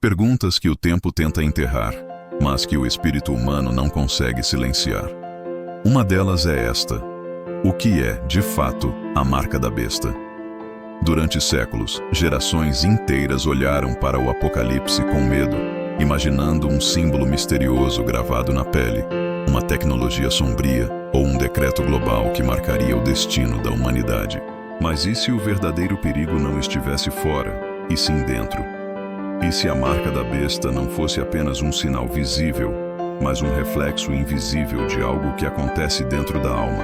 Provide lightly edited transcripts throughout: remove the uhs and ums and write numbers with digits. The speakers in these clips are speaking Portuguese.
perguntas que o tempo tenta enterrar, mas que o espírito humano não consegue silenciar. Uma delas é esta: o que é, de fato, a marca da besta? Durante séculos, gerações inteiras olharam para o Apocalipse com medo, imaginando um símbolo misterioso gravado na pele, uma tecnologia sombria ou um decreto global que marcaria o destino da humanidade. Mas e se o verdadeiro perigo não estivesse fora, e sim dentro? E se a marca da besta não fosse apenas um sinal visível, mas um reflexo invisível de algo que acontece dentro da alma?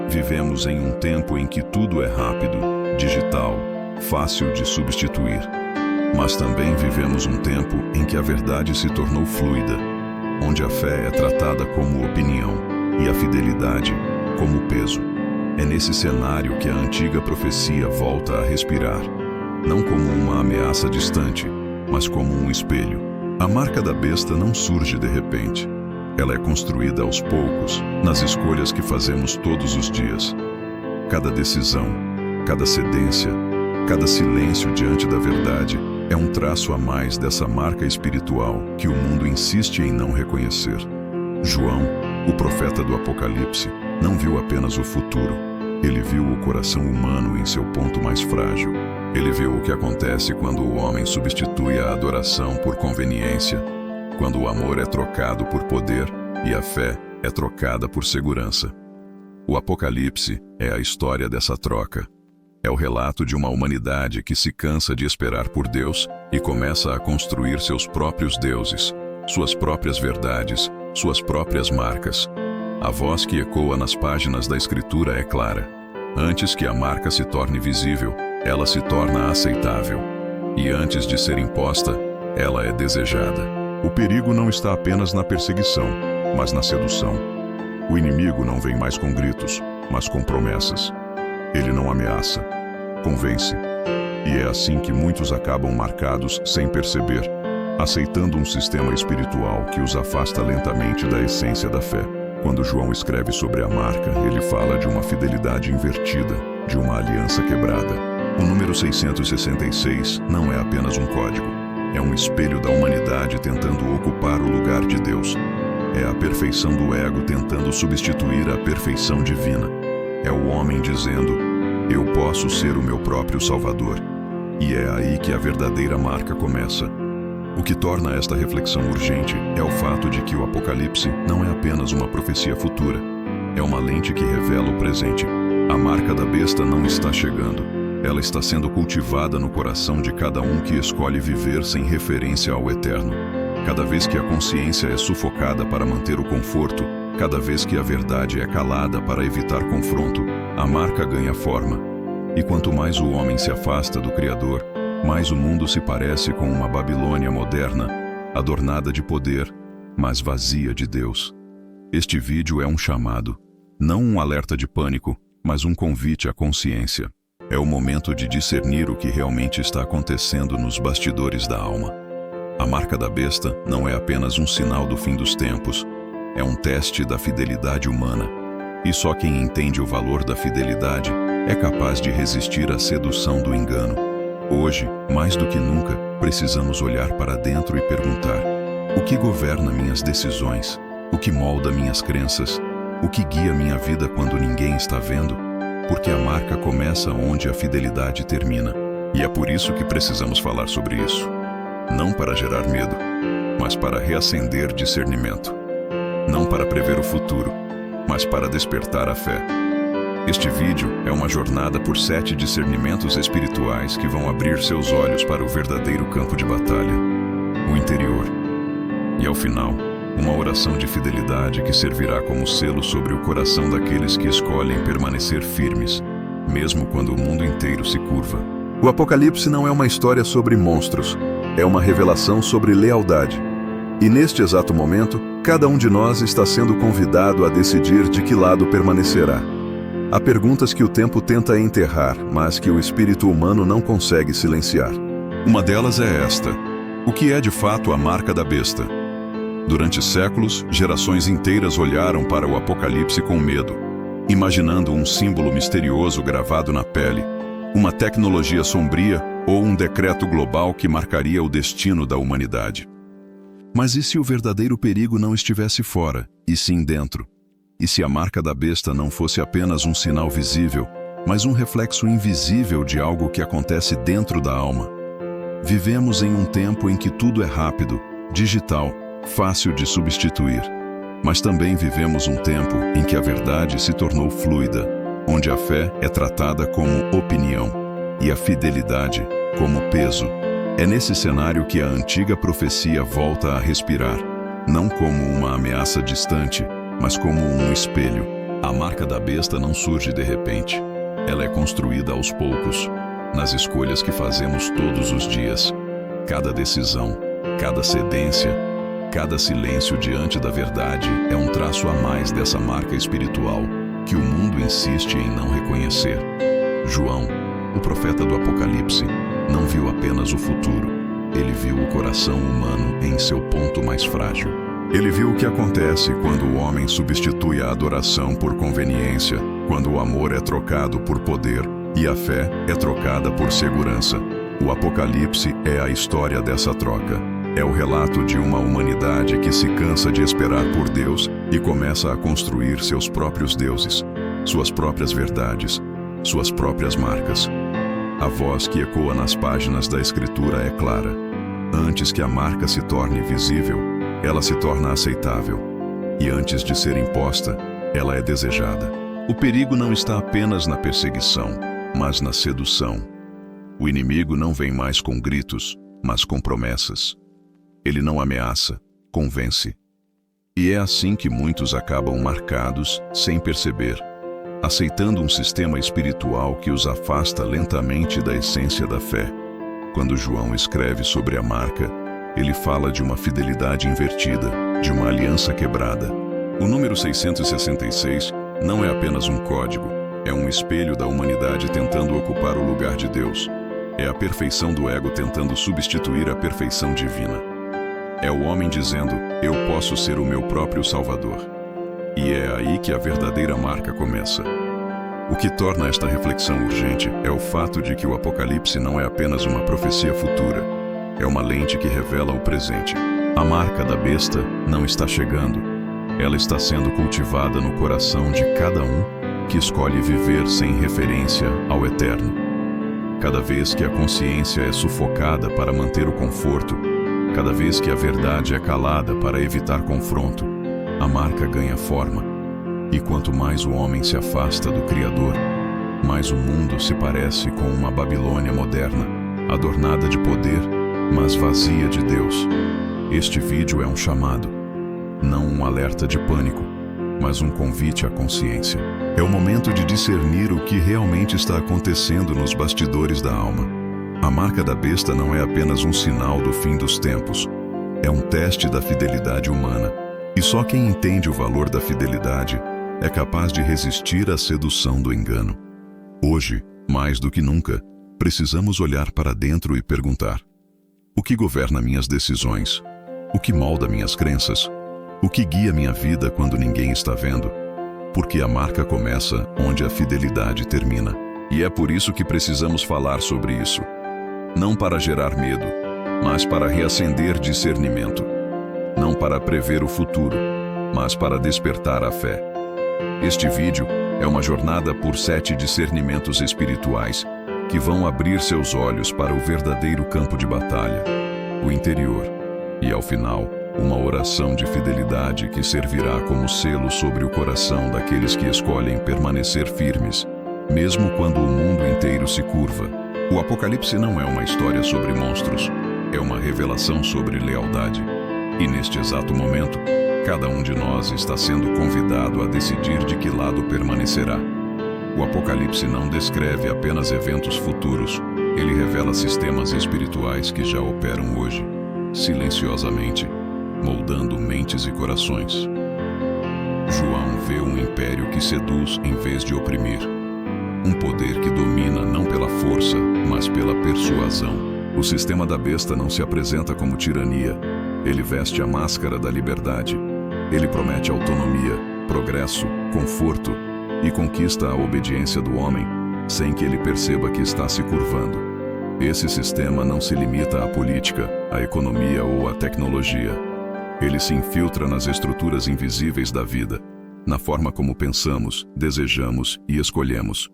Vivemos em um tempo em que tudo é rápido, digital, fácil de substituir. Mas também vivemos um tempo em que a verdade se tornou fluida, onde a fé é tratada como opinião e a fidelidade como peso. É nesse cenário que a antiga profecia volta a respirar, não como uma ameaça distante, mas como um espelho. A marca da besta não surge de repente. Ela é construída aos poucos, nas escolhas que fazemos todos os dias. Cada decisão, cada cedência, cada silêncio diante da verdade é um traço a mais dessa marca espiritual que o mundo insiste em não reconhecer. João, o profeta do Apocalipse, não viu apenas o futuro. Ele viu o coração humano em seu ponto mais frágil. Ele viu o que acontece quando o homem substitui a adoração por conveniência, quando o amor é trocado por poder e a fé é trocada por segurança. O Apocalipse é a história dessa troca. É o relato de uma humanidade que se cansa de esperar por Deus e começa a construir seus próprios deuses, suas próprias verdades, suas próprias marcas. A voz que ecoa nas páginas da Escritura é clara. Antes que a marca se torne visível, ela se torna aceitável. E antes de ser imposta, ela é desejada. O perigo não está apenas na perseguição, mas na sedução. O inimigo não vem mais com gritos, mas com promessas. Ele não ameaça, convence. E é assim que muitos acabam marcados sem perceber, aceitando um sistema espiritual que os afasta lentamente da essência da fé. Quando João escreve sobre a marca, ele fala de uma fidelidade invertida, de uma aliança quebrada. O número 666 não é apenas um código. É um espelho da humanidade tentando ocupar o lugar de Deus. É a perfeição do ego tentando substituir a perfeição divina. É o homem dizendo: eu posso ser o meu próprio Salvador. E é aí que a verdadeira marca começa. O que torna esta reflexão urgente é o fato de que o Apocalipse não é apenas uma profecia futura. É uma lente que revela o presente. A marca da besta não está chegando. Ela está sendo cultivada no coração de cada um que escolhe viver sem referência ao eterno. Cada vez que a consciência é sufocada para manter o conforto, cada vez que a verdade é calada para evitar confronto, a marca ganha forma. E quanto mais o homem se afasta do Criador, mais o mundo se parece com uma Babilônia moderna, adornada de poder, mas vazia de Deus. Este vídeo é um chamado, não um alerta de pânico, mas um convite à consciência. É o momento de discernir o que realmente está acontecendo nos bastidores da alma. A marca da besta não é apenas um sinal do fim dos tempos, é um teste da fidelidade humana. E só quem entende o valor da fidelidade é capaz de resistir à sedução do engano. Hoje, mais do que nunca, precisamos olhar para dentro e perguntar: o que governa minhas decisões? O que molda minhas crenças? O que guia minha vida quando ninguém está vendo? Porque a marca começa onde a fidelidade termina. E é por isso que precisamos falar sobre isso. Não para gerar medo, mas para reacender discernimento. Não para prever o futuro, mas para despertar a fé. Este vídeo é uma jornada por 7 discernimentos espirituais que vão abrir seus olhos para o verdadeiro campo de batalha, o interior. E ao final, uma oração de fidelidade que servirá como selo sobre o coração daqueles que escolhem permanecer firmes, mesmo quando o mundo inteiro se curva. O Apocalipse não é uma história sobre monstros, é uma revelação sobre lealdade. E neste exato momento, cada um de nós está sendo convidado a decidir de que lado permanecerá. Há perguntas que o tempo tenta enterrar, mas que o espírito humano não consegue silenciar. Uma delas é esta: o que é de fato a marca da besta? Durante séculos, gerações inteiras olharam para o Apocalipse com medo, imaginando um símbolo misterioso gravado na pele, uma tecnologia sombria ou um decreto global que marcaria o destino da humanidade. Mas e se o verdadeiro perigo não estivesse fora, e sim dentro? E se a marca da besta não fosse apenas um sinal visível, mas um reflexo invisível de algo que acontece dentro da alma? Vivemos em um tempo em que tudo é rápido, digital, fácil de substituir. Mas também vivemos um tempo em que a verdade se tornou fluida, onde a fé é tratada como opinião e a fidelidade como peso. É nesse cenário que a antiga profecia volta a respirar, não como uma ameaça distante, mas como um espelho. A marca da besta não surge de repente. Ela é construída aos poucos, nas escolhas que fazemos todos os dias. Cada decisão, cada cedência, cada silêncio diante da verdade é um traço a mais dessa marca espiritual que o mundo insiste em não reconhecer. João, o profeta do Apocalipse, não viu apenas o futuro. Ele viu o coração humano em seu ponto mais frágil. Ele viu o que acontece quando o homem substitui a adoração por conveniência, quando o amor é trocado por poder e a fé é trocada por segurança. O Apocalipse é a história dessa troca. É o relato de uma humanidade que se cansa de esperar por Deus e começa a construir seus próprios deuses, suas próprias verdades, suas próprias marcas. A voz que ecoa nas páginas da Escritura é clara. Antes que a marca se torne visível, ela se torna aceitável. E antes de ser imposta, ela é desejada. O perigo não está apenas na perseguição, mas na sedução. O inimigo não vem mais com gritos, mas com promessas. Ele não ameaça, convence. E é assim que muitos acabam marcados, sem perceber, aceitando um sistema espiritual que os afasta lentamente da essência da fé. Quando João escreve sobre a marca, ele fala de uma fidelidade invertida, de uma aliança quebrada. O número 666 não é apenas um código, é um espelho da humanidade tentando ocupar o lugar de Deus. É a perfeição do ego tentando substituir a perfeição divina. É o homem dizendo, eu posso ser o meu próprio salvador. E é aí que a verdadeira marca começa. O que torna esta reflexão urgente é o fato de que o Apocalipse não é apenas uma profecia futura, é uma lente que revela o presente. A marca da besta não está chegando, ela está sendo cultivada no coração de cada um que escolhe viver sem referência ao eterno. Cada vez que a consciência é sufocada para manter o conforto, cada vez que a verdade é calada para evitar confronto, a marca ganha forma. E quanto mais o homem se afasta do Criador, mais o mundo se parece com uma Babilônia moderna, adornada de poder, mas vazia de Deus. Este vídeo é um chamado, não um alerta de pânico, mas um convite à consciência. É o momento de discernir o que realmente está acontecendo nos bastidores da alma. A marca da besta não é apenas um sinal do fim dos tempos, é um teste da fidelidade humana. E só quem entende o valor da fidelidade é capaz de resistir à sedução do engano. Hoje, mais do que nunca, precisamos olhar para dentro e perguntar: o que governa minhas decisões? O que molda minhas crenças? O que guia minha vida quando ninguém está vendo? Porque a marca começa onde a fidelidade termina. E é por isso que precisamos falar sobre isso. Não para gerar medo, mas para reacender discernimento. Não para prever o futuro, mas para despertar a fé. Este vídeo é uma jornada por 7 discernimentos espirituais que vão abrir seus olhos para o verdadeiro campo de batalha, o interior. E ao final, uma oração de fidelidade que servirá como selo sobre o coração daqueles que escolhem permanecer firmes, mesmo quando o mundo inteiro se curva. O Apocalipse não é uma história sobre monstros, é uma revelação sobre lealdade. E neste exato momento, cada um de nós está sendo convidado a decidir de que lado permanecerá. O Apocalipse não descreve apenas eventos futuros, ele revela sistemas espirituais que já operam hoje, silenciosamente, moldando mentes e corações. João vê um império que seduz em vez de oprimir. Um poder que domina não pela força, mas pela persuasão. O sistema da besta não se apresenta como tirania. Ele veste a máscara da liberdade. Ele promete autonomia, progresso, conforto e conquista a obediência do homem, sem que ele perceba que está se curvando. Esse sistema não se limita à política, à economia ou à tecnologia. Ele se infiltra nas estruturas invisíveis da vida, na forma como pensamos, desejamos e escolhemos.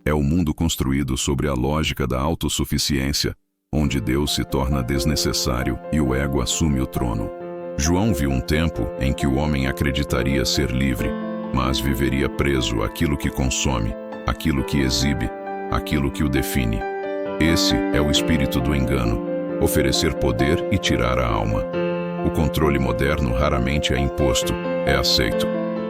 É o mundo construído sobre a lógica da autossuficiência, onde Deus se torna desnecessário e o ego assume o trono. João viu um tempo em que o homem acreditaria ser livre, mas viveria preso àquilo que consome, àquilo que exibe, àquilo que o define. Esse é o espírito do engano, oferecer poder e tirar a alma. O controle moderno raramente é imposto, é aceito.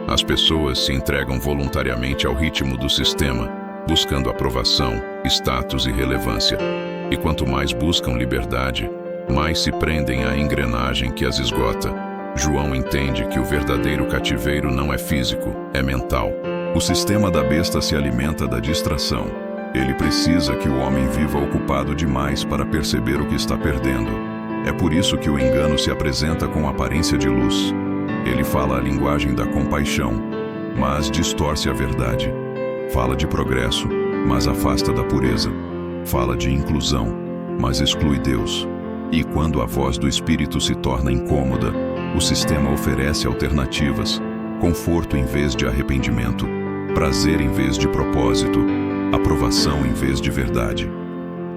As pessoas se entregam voluntariamente ao ritmo do sistema, buscando aprovação, status e relevância. E quanto mais buscam liberdade, mais se prendem à engrenagem que as esgota. João entende que o verdadeiro cativeiro não é físico, é mental. O sistema da besta se alimenta da distração. Ele precisa que o homem viva ocupado demais para perceber o que está perdendo. É por isso que o engano se apresenta com aparência de luz. Ele fala a linguagem da compaixão, mas distorce a verdade. Fala de progresso, mas afasta da pureza. Fala de inclusão, mas exclui Deus. E quando a voz do Espírito se torna incômoda, o sistema oferece alternativas, conforto em vez de arrependimento, prazer em vez de propósito, aprovação em vez de verdade.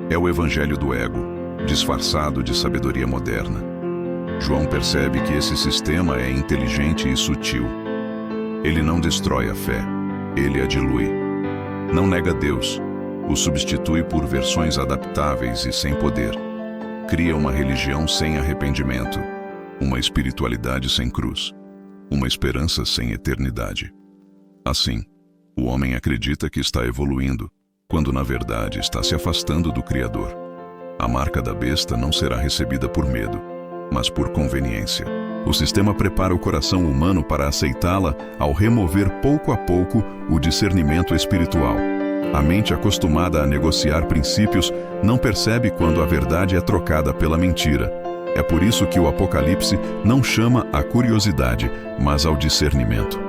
É o evangelho do ego, disfarçado de sabedoria moderna. João percebe que esse sistema é inteligente e sutil. Ele não destrói a fé, ele a dilui. Não nega Deus, o substitui por versões adaptáveis e sem poder. Cria uma religião sem arrependimento, uma espiritualidade sem cruz, uma esperança sem eternidade. Assim, o homem acredita que está evoluindo, quando na verdade está se afastando do Criador. A marca da besta não será recebida por medo, mas por conveniência. O sistema prepara o coração humano para aceitá-la ao remover pouco a pouco o discernimento espiritual. A mente acostumada a negociar princípios não percebe quando a verdade é trocada pela mentira. É por isso que o Apocalipse não chama à curiosidade, mas ao discernimento.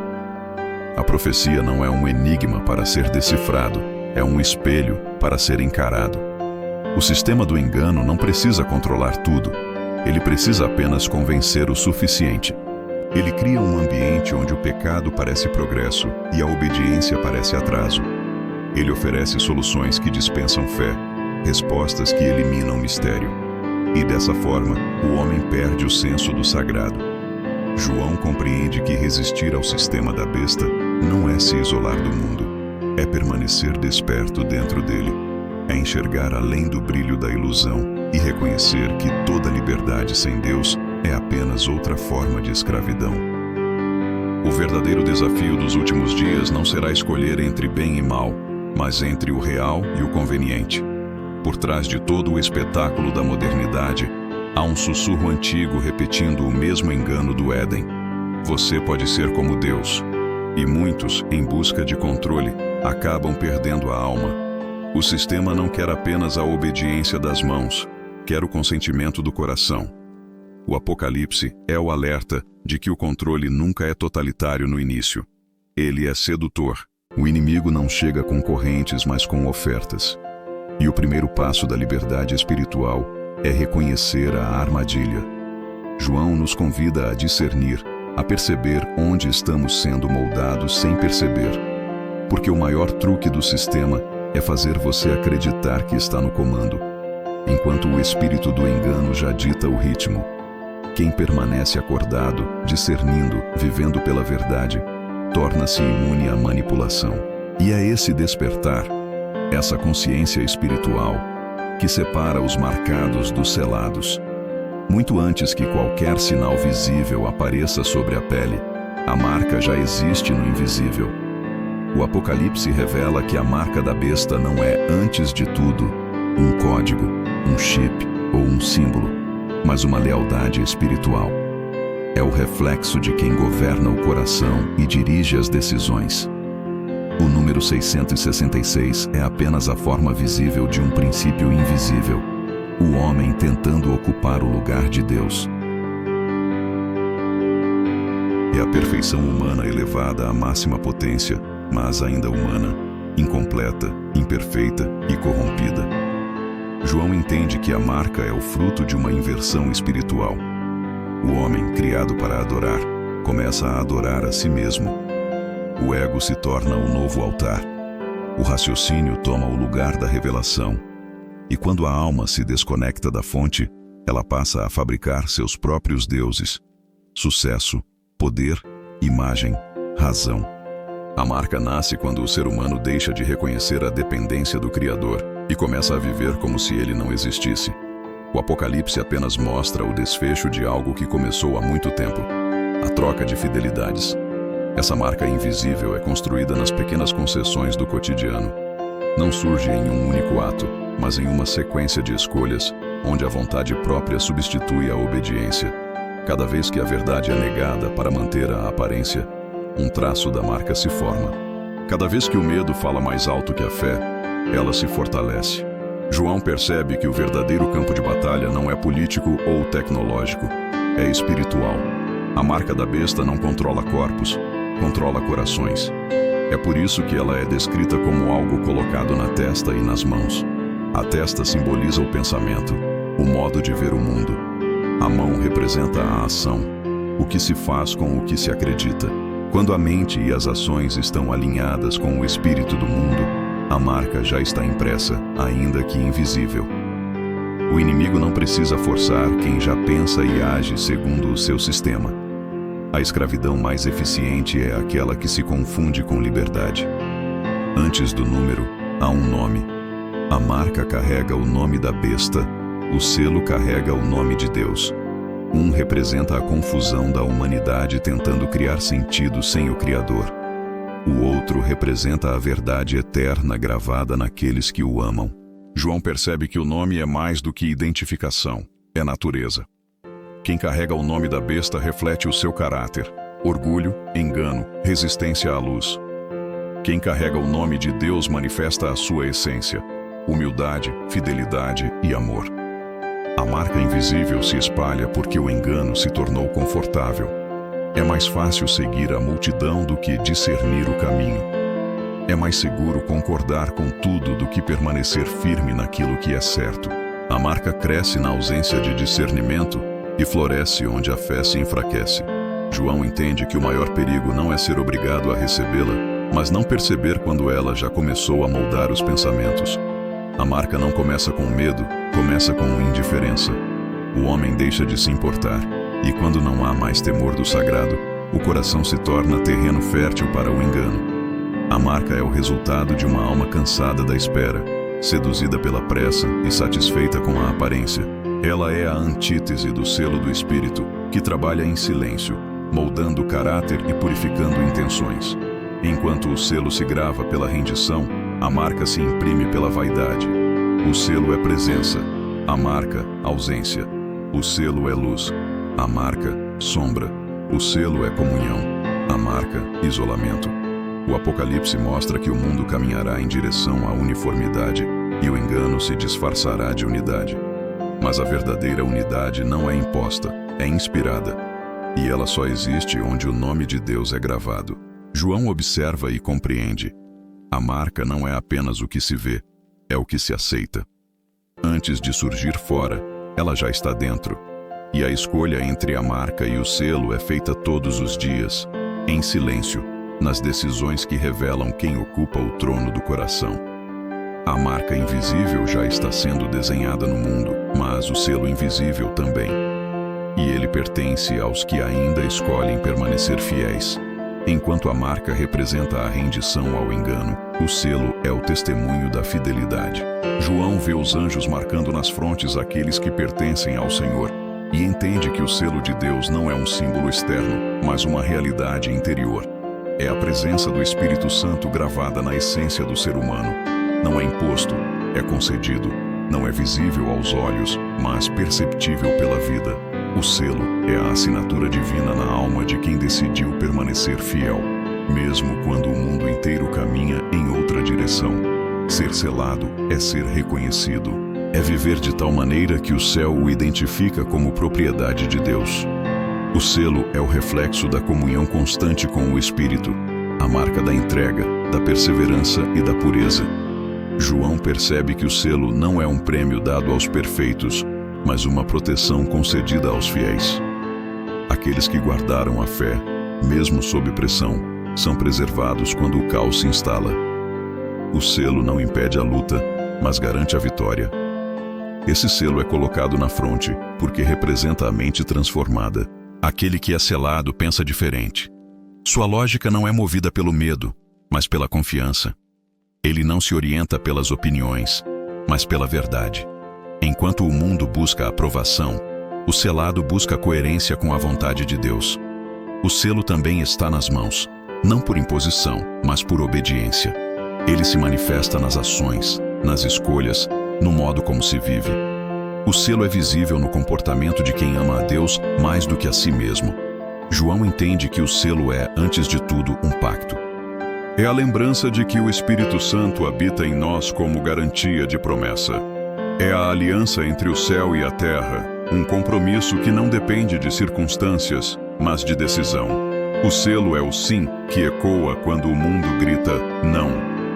A profecia não é um enigma para ser decifrado, é um espelho para ser encarado. O sistema do engano não precisa controlar tudo. Ele precisa apenas convencer o suficiente. Ele cria um ambiente onde o pecado parece progresso e a obediência parece atraso. Ele oferece soluções que dispensam fé, respostas que eliminam mistério. E dessa forma, o homem perde o senso do sagrado. João compreende que resistir ao sistema da besta não é se isolar do mundo, é permanecer desperto dentro dele, é enxergar além do brilho da ilusão e reconhecer que toda liberdade sem Deus é apenas outra forma de escravidão. O verdadeiro desafio dos últimos dias não será escolher entre bem e mal, mas entre o real e o conveniente. Por trás de todo o espetáculo da modernidade, há um sussurro antigo repetindo o mesmo engano do Éden. Você pode ser como Deus. E muitos, em busca de controle, acabam perdendo a alma. O sistema não quer apenas a obediência das mãos, quer o consentimento do coração. O Apocalipse é o alerta de que o controle nunca é totalitário no início. Ele é sedutor. O inimigo não chega com correntes, mas com ofertas. E o primeiro passo da liberdade espiritual é reconhecer a armadilha. João nos convida a discernir, a perceber onde estamos sendo moldados sem perceber. Porque o maior truque do sistema é fazer você acreditar que está no comando, enquanto o espírito do engano já dita o ritmo. Quem permanece acordado, discernindo, vivendo pela verdade, torna-se imune à manipulação. E é esse despertar, essa consciência espiritual, que separa os marcados dos selados. Muito antes que qualquer sinal visível apareça sobre a pele, a marca já existe no invisível. O Apocalipse revela que a marca da besta não é, antes de tudo, um código, um chip ou um símbolo, mas uma lealdade espiritual. É o reflexo de quem governa o coração e dirige as decisões. O número 666 é apenas a forma visível de um princípio invisível, o homem tentando ocupar o lugar de Deus. É a perfeição humana elevada à máxima potência, mas ainda humana. incompleta, imperfeita e corrompida. João entende que a marca é o fruto de uma inversão espiritual. O homem, criado para adorar, começa a adorar a si mesmo. O ego se torna o novo altar. O raciocínio toma o lugar da revelação. E quando a alma se desconecta da fonte, ela passa a fabricar seus próprios deuses. Sucesso, poder, imagem, razão. A marca nasce quando o ser humano deixa de reconhecer a dependência do Criador e começa a viver como se ele não existisse. O Apocalipse apenas mostra o desfecho de algo que começou há muito tempo: a troca de fidelidades. Essa marca invisível é construída nas pequenas concessões do cotidiano. Não surge em um único ato, mas em uma sequência de escolhas, onde a vontade própria substitui a obediência. Cada vez que a verdade é negada para manter a aparência, um traço da marca se forma. Cada vez que o medo fala mais alto que a fé, ela se fortalece. João percebe que o verdadeiro campo de batalha não é político ou tecnológico, é espiritual. A marca da besta não controla corpos, controla corações. É por isso que ela é descrita como algo colocado na testa e nas mãos. A testa simboliza o pensamento, o modo de ver o mundo. A mão representa a ação, o que se faz com o que se acredita. Quando a mente e as ações estão alinhadas com o espírito do mundo, a marca já está impressa, ainda que invisível. O inimigo não precisa forçar quem já pensa e age segundo o seu sistema. A escravidão mais eficiente é aquela que se confunde com liberdade. Antes do número, há um nome. A marca carrega o nome da besta, o selo carrega o nome de Deus. Um representa a confusão da humanidade tentando criar sentido sem o Criador. O outro representa a verdade eterna gravada naqueles que o amam. João percebe que o nome é mais do que identificação, é natureza. Quem carrega o nome da besta reflete o seu caráter: orgulho, engano, resistência à luz. Quem carrega o nome de Deus manifesta a sua essência: humildade, fidelidade e amor. A marca invisível se espalha porque o engano se tornou confortável. É mais fácil seguir a multidão do que discernir o caminho. É mais seguro concordar com tudo do que permanecer firme naquilo que é certo. A marca cresce na ausência de discernimento e floresce onde a fé se enfraquece. João entende que o maior perigo não é ser obrigado a recebê-la, mas não perceber quando ela já começou a moldar os pensamentos. A marca não começa com medo, começa com indiferença. O homem deixa de se importar, e quando não há mais temor do sagrado, o coração se torna terreno fértil para o engano. A marca é o resultado de uma alma cansada da espera, seduzida pela pressa e satisfeita com a aparência. Ela é a antítese do selo do Espírito, que trabalha em silêncio, moldando o caráter e purificando intenções. Enquanto o selo se grava pela rendição, a marca se imprime pela vaidade. O selo é presença, a marca, ausência. O selo é luz, a marca, sombra. O selo é comunhão, a marca, isolamento. O Apocalipse mostra que o mundo caminhará em direção à uniformidade e o engano se disfarçará de unidade. Mas a verdadeira unidade não é imposta, é inspirada. E ela só existe onde o nome de Deus é gravado. João observa e compreende. A marca não é apenas o que se vê, é o que se aceita. Antes de surgir fora, ela já está dentro. E a escolha entre a marca e o selo é feita todos os dias, em silêncio, nas decisões que revelam quem ocupa o trono do coração. A marca invisível já está sendo desenhada no mundo, mas o selo invisível também. E ele pertence aos que ainda escolhem permanecer fiéis. Enquanto a marca representa a rendição ao engano, o selo é o testemunho da fidelidade. João vê os anjos marcando nas frontes aqueles que pertencem ao Senhor, e entende que o selo de Deus não é um símbolo externo, mas uma realidade interior. É a presença do Espírito Santo gravada na essência do ser humano. Não é imposto, é concedido. Não é visível aos olhos, mas perceptível pela vida. O selo é a assinatura divina na alma de quem decidiu permanecer fiel, mesmo quando o mundo inteiro caminha em outra direção. Ser selado é ser reconhecido. É viver de tal maneira que o céu o identifica como propriedade de Deus. O selo é o reflexo da comunhão constante com o Espírito, a marca da entrega, da perseverança e da pureza. João percebe que o selo não é um prêmio dado aos perfeitos, mas uma proteção concedida aos fiéis. Aqueles que guardaram a fé, mesmo sob pressão, são preservados quando o caos se instala. O selo não impede a luta, mas garante a vitória. Esse selo é colocado na fronte porque representa a mente transformada. Aquele que é selado pensa diferente. Sua lógica não é movida pelo medo, mas pela confiança. Ele não se orienta pelas opiniões, mas pela verdade. Enquanto o mundo busca a aprovação, o selado busca a coerência com a vontade de Deus. O selo também está nas mãos, não por imposição, mas por obediência. Ele se manifesta nas ações, nas escolhas, no modo como se vive. O selo é visível no comportamento de quem ama a Deus mais do que a si mesmo. João entende que o selo é, antes de tudo, um pacto. É a lembrança de que o Espírito Santo habita em nós como garantia de promessa. É a aliança entre o céu e a terra, um compromisso que não depende de circunstâncias, mas de decisão. O selo é o sim que ecoa quando o mundo grita não.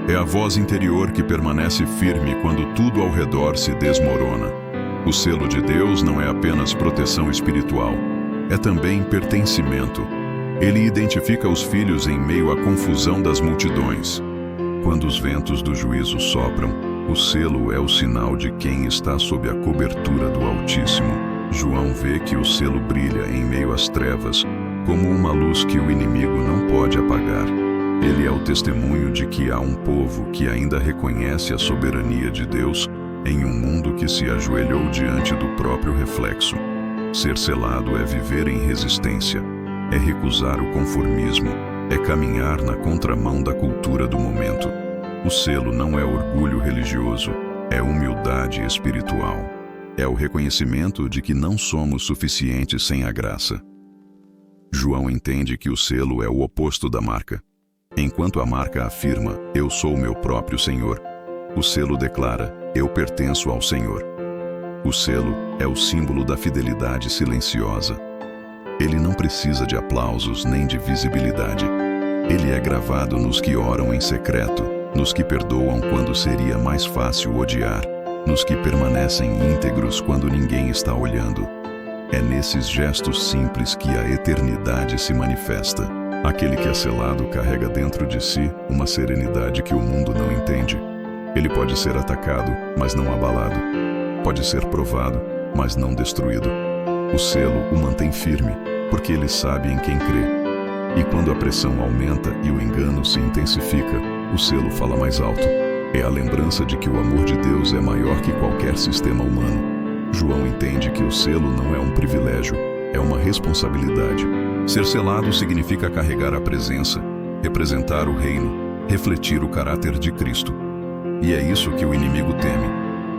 É a voz interior que permanece firme quando tudo ao redor se desmorona. O selo de Deus não é apenas proteção espiritual, é também pertencimento. Ele identifica os filhos em meio à confusão das multidões. Quando os ventos do juízo sopram, o selo é o sinal de quem está sob a cobertura do Altíssimo. João vê que o selo brilha em meio às trevas, como uma luz que o inimigo não pode apagar. Ele é o testemunho de que há um povo que ainda reconhece a soberania de Deus em um mundo que se ajoelhou diante do próprio reflexo. Ser selado é viver em resistência, é recusar o conformismo, é caminhar na contramão da cultura do momento. O selo não é orgulho religioso, é humildade espiritual. É o reconhecimento de que não somos suficientes sem a graça. João entende que o selo é o oposto da marca. Enquanto a marca afirma, eu sou o meu próprio Senhor, o selo declara, eu pertenço ao Senhor. O selo é o símbolo da fidelidade silenciosa. Ele não precisa de aplausos nem de visibilidade. Ele é gravado nos que oram em secreto, nos que perdoam quando seria mais fácil odiar, nos que permanecem íntegros quando ninguém está olhando. É nesses gestos simples que a eternidade se manifesta. Aquele que é selado carrega dentro de si uma serenidade que o mundo não entende. Ele pode ser atacado, mas não abalado. Pode ser provado, mas não destruído. O selo o mantém firme, porque ele sabe em quem crê. E quando a pressão aumenta e o engano se intensifica, o selo fala mais alto. É a lembrança de que o amor de Deus é maior que qualquer sistema humano. João entende que o selo não é um privilégio, é uma responsabilidade. Ser selado significa carregar a presença, representar o reino, refletir o caráter de Cristo. E é isso que o inimigo teme.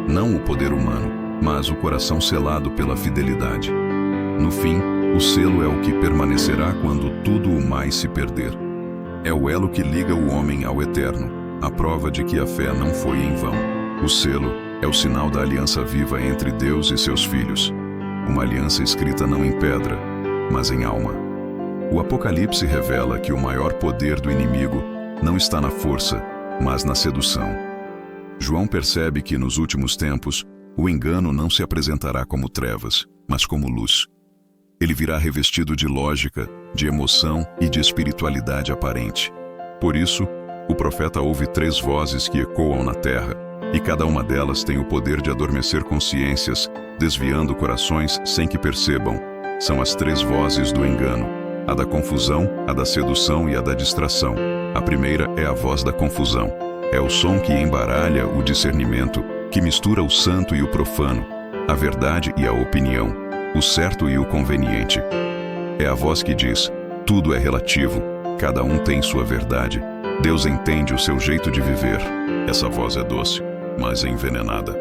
Não o poder humano, mas o coração selado pela fidelidade. No fim, o selo é o que permanecerá quando tudo o mais se perder. É o elo que liga o homem ao eterno, a prova de que a fé não foi em vão. O selo é o sinal da aliança viva entre Deus e seus filhos. Uma aliança escrita não em pedra, mas em alma. O Apocalipse revela que o maior poder do inimigo não está na força, mas na sedução. João percebe que nos últimos tempos, o engano não se apresentará como trevas, mas como luz. Ele virá revestido de lógica, de emoção e de espiritualidade aparente. Por isso, o profeta ouve 3 vozes que ecoam na terra, e cada uma delas tem o poder de adormecer consciências, desviando corações sem que percebam. São as 3 vozes do engano, a da confusão, a da sedução e a da distração. A primeira é a voz da confusão. É o som que embaralha o discernimento, que mistura o santo e o profano, a verdade e a opinião, o certo e o conveniente. É a voz que diz, tudo é relativo, cada um tem sua verdade, Deus entende o seu jeito de viver. Essa voz é doce, mas envenenada.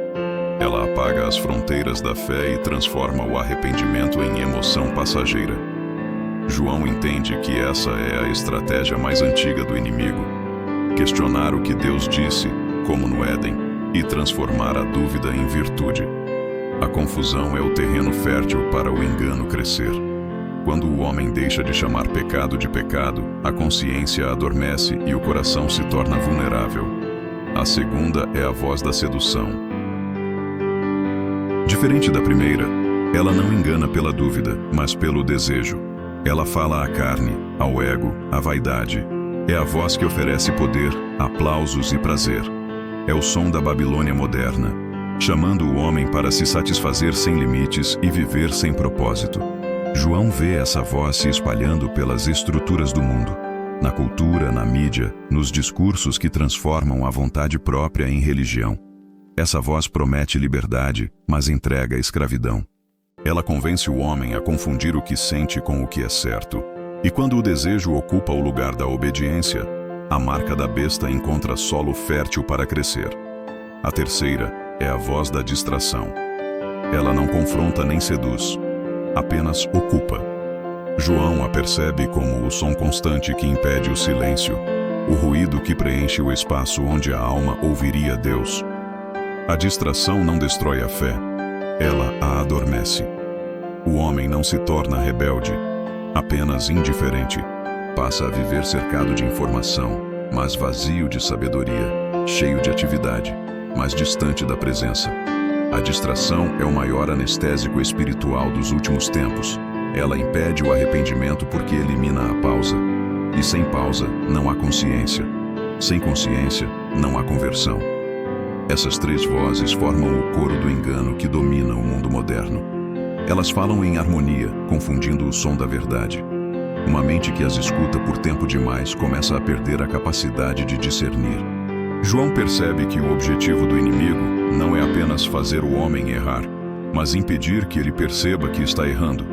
Ela apaga as fronteiras da fé e transforma o arrependimento em emoção passageira. João entende que essa é a estratégia mais antiga do inimigo. Questionar o que Deus disse, como no Éden, e transformar a dúvida em virtude. A confusão é o terreno fértil para o engano crescer. Quando o homem deixa de chamar pecado de pecado, a consciência adormece e o coração se torna vulnerável. A segunda é a voz da sedução. Diferente da primeira, ela não engana pela dúvida, mas pelo desejo. Ela fala à carne, ao ego, à vaidade. É a voz que oferece poder, aplausos e prazer. É o som da Babilônia moderna, chamando o homem para se satisfazer sem limites e viver sem propósito. João vê essa voz se espalhando pelas estruturas do mundo, na cultura, na mídia, nos discursos que transformam a vontade própria em religião. Essa voz promete liberdade, mas entrega a escravidão. Ela convence o homem a confundir o que sente com o que é certo. E quando o desejo ocupa o lugar da obediência, a marca da besta encontra solo fértil para crescer. A terceira é a voz da distração. Ela não confronta nem seduz, apenas ocupa. João a percebe como o som constante que impede o silêncio, o ruído que preenche o espaço onde a alma ouviria Deus. A distração não destrói a fé, ela a adormece. O homem não se torna rebelde, apenas indiferente. Passa a viver cercado de informação, mas vazio de sabedoria, cheio de atividade, mas distante da presença. A distração é o maior anestésico espiritual dos últimos tempos. Ela impede o arrependimento porque elimina a pausa. E sem pausa, não há consciência. Sem consciência, não há conversão. Essas três vozes formam o coro do engano que domina o mundo moderno. Elas falam em harmonia, confundindo o som da verdade. Uma mente que as escuta por tempo demais começa a perder a capacidade de discernir. João percebe que o objetivo do inimigo não é apenas fazer o homem errar, mas impedir que ele perceba que está errando.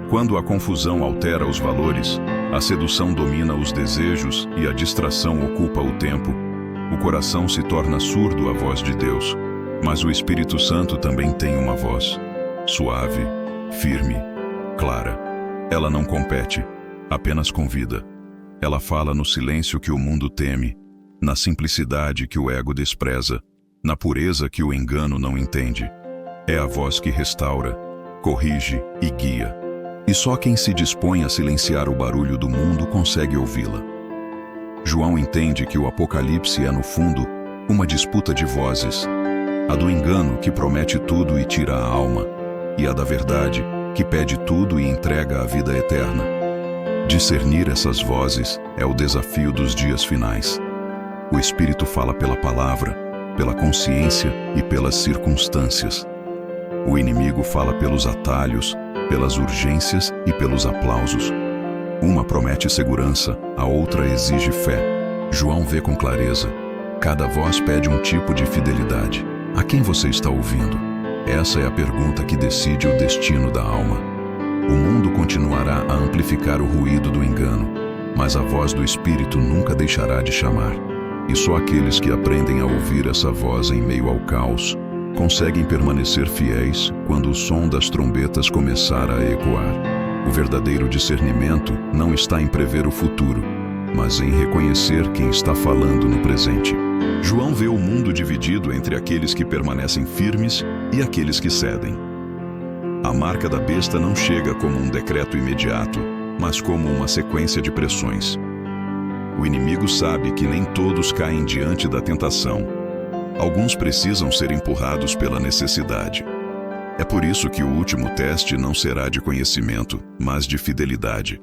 Quando a confusão altera os valores, a sedução domina os desejos e a distração ocupa o tempo, o coração se torna surdo à voz de Deus. Mas o Espírito Santo também tem uma voz, suave, firme, clara. Ela não compete, apenas convida. Ela fala no silêncio que o mundo teme, na simplicidade que o ego despreza, na pureza que o engano não entende. É a voz que restaura, corrige e guia. E só quem se dispõe a silenciar o barulho do mundo consegue ouvi-la. João entende que o Apocalipse é, no fundo, uma disputa de vozes. A do engano, que promete tudo e tira a alma, e a da verdade, que pede tudo e entrega a vida eterna. Discernir essas vozes é o desafio dos dias finais. O Espírito fala pela palavra, pela consciência e pelas circunstâncias. O inimigo fala pelos atalhos, pelas urgências e pelos aplausos. Uma promete segurança, a outra exige fé. João vê com clareza. Cada voz pede um tipo de fidelidade. A quem você está ouvindo? Essa é a pergunta que decide o destino da alma. O mundo continuará a amplificar o ruído do engano, mas a voz do Espírito nunca deixará de chamar. E só aqueles que aprendem a ouvir essa voz em meio ao caos conseguem permanecer fiéis quando o som das trombetas começar a ecoar. O verdadeiro discernimento não está em prever o futuro, mas em reconhecer quem está falando no presente. João vê o mundo dividido entre aqueles que permanecem firmes e aqueles que cedem. A marca da besta não chega como um decreto imediato, mas como uma sequência de pressões. O inimigo sabe que nem todos caem diante da tentação. Alguns precisam ser empurrados pela necessidade. É por isso que o último teste não será de conhecimento, mas de fidelidade.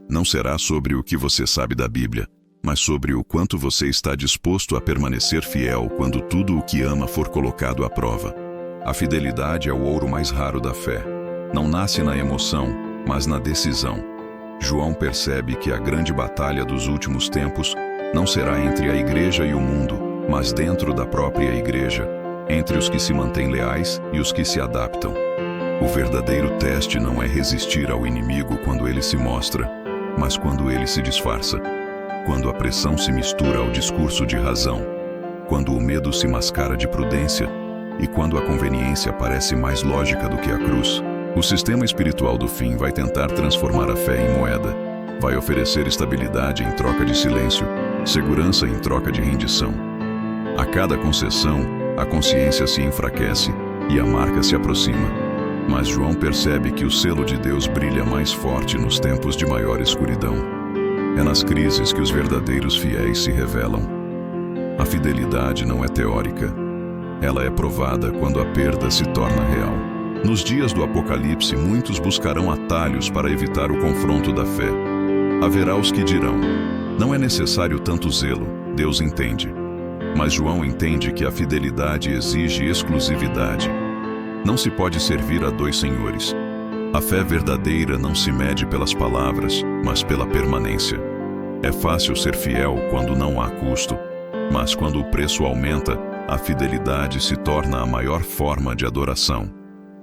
Não será sobre o que você sabe da Bíblia, mas sobre o quanto você está disposto a permanecer fiel quando tudo o que ama for colocado à prova. A fidelidade é o ouro mais raro da fé. Não nasce na emoção, mas na decisão. João percebe que a grande batalha dos últimos tempos não será entre a igreja e o mundo, mas dentro da própria igreja, entre os que se mantêm leais e os que se adaptam. O verdadeiro teste não é resistir ao inimigo quando ele se mostra, mas quando ele se disfarça. Quando a pressão se mistura ao discurso de razão, quando o medo se mascara de prudência e quando a conveniência parece mais lógica do que a cruz. O sistema espiritual do fim vai tentar transformar a fé em moeda. Vai oferecer estabilidade em troca de silêncio, segurança em troca de rendição. A cada concessão, a consciência se enfraquece e a marca se aproxima. Mas João percebe que o selo de Deus brilha mais forte nos tempos de maior escuridão. É nas crises que os verdadeiros fiéis se revelam. A fidelidade não é teórica. Ela é provada quando a perda se torna real. Nos dias do Apocalipse, muitos buscarão atalhos para evitar o confronto da fé. Haverá os que dirão: não é necessário tanto zelo, Deus entende. Mas João entende que a fidelidade exige exclusividade. Não se pode servir a dois senhores. A fé verdadeira não se mede pelas palavras, mas pela permanência. É fácil ser fiel quando não há custo, mas quando o preço aumenta, a fidelidade se torna a maior forma de adoração.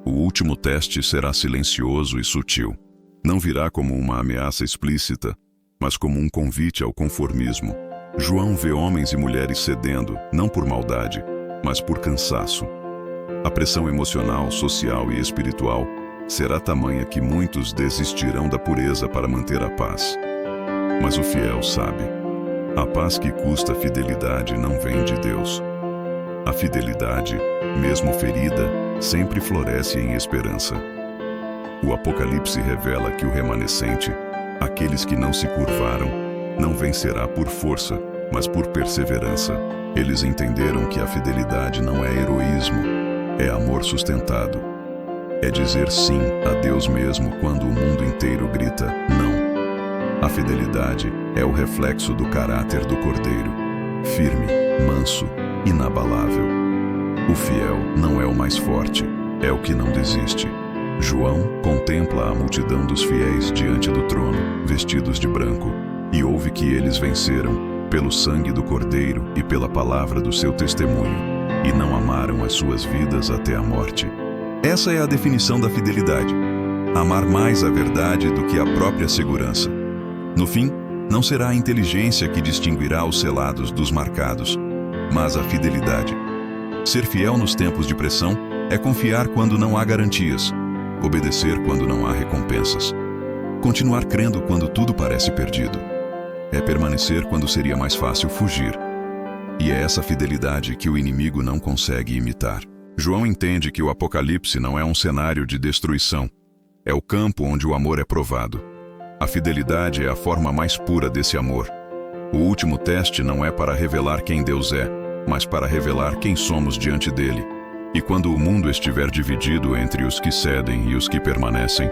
O último teste será silencioso e sutil. Não virá como uma ameaça explícita, mas como um convite ao conformismo. João vê homens e mulheres cedendo, não por maldade, mas por cansaço. A pressão emocional, social e espiritual será tamanha que muitos desistirão da pureza para manter a paz. Mas o fiel sabe: a paz que custa fidelidade não vem de Deus. A fidelidade, mesmo ferida, sempre floresce em esperança. O Apocalipse revela que o remanescente, aqueles que não se curvaram, não vencerá por força, mas por perseverança. Eles entenderam que a fidelidade não é heroísmo, é amor sustentado. É dizer sim a Deus mesmo quando o mundo inteiro grita não. A fidelidade é o reflexo do caráter do Cordeiro, firme, manso, inabalável. O fiel não é o mais forte, é o que não desiste. João contempla a multidão dos fiéis diante do trono, vestidos de branco, e ouve que eles venceram pelo sangue do Cordeiro e pela palavra do seu testemunho, e não amaram as suas vidas até a morte. Essa é a definição da fidelidade: amar mais a verdade do que a própria segurança. No fim, não será a inteligência que distinguirá os selados dos marcados, mas a fidelidade. Ser fiel nos tempos de pressão é confiar quando não há garantias, obedecer quando não há recompensas, continuar crendo quando tudo parece perdido. É permanecer quando seria mais fácil fugir. E é essa fidelidade que o inimigo não consegue imitar. João entende que o Apocalipse não é um cenário de destruição, é o campo onde o amor é provado. A fidelidade é a forma mais pura desse amor. O último teste não é para revelar quem Deus é, mas para revelar quem somos diante dele. E quando o mundo estiver dividido entre os que cedem e os que permanecem,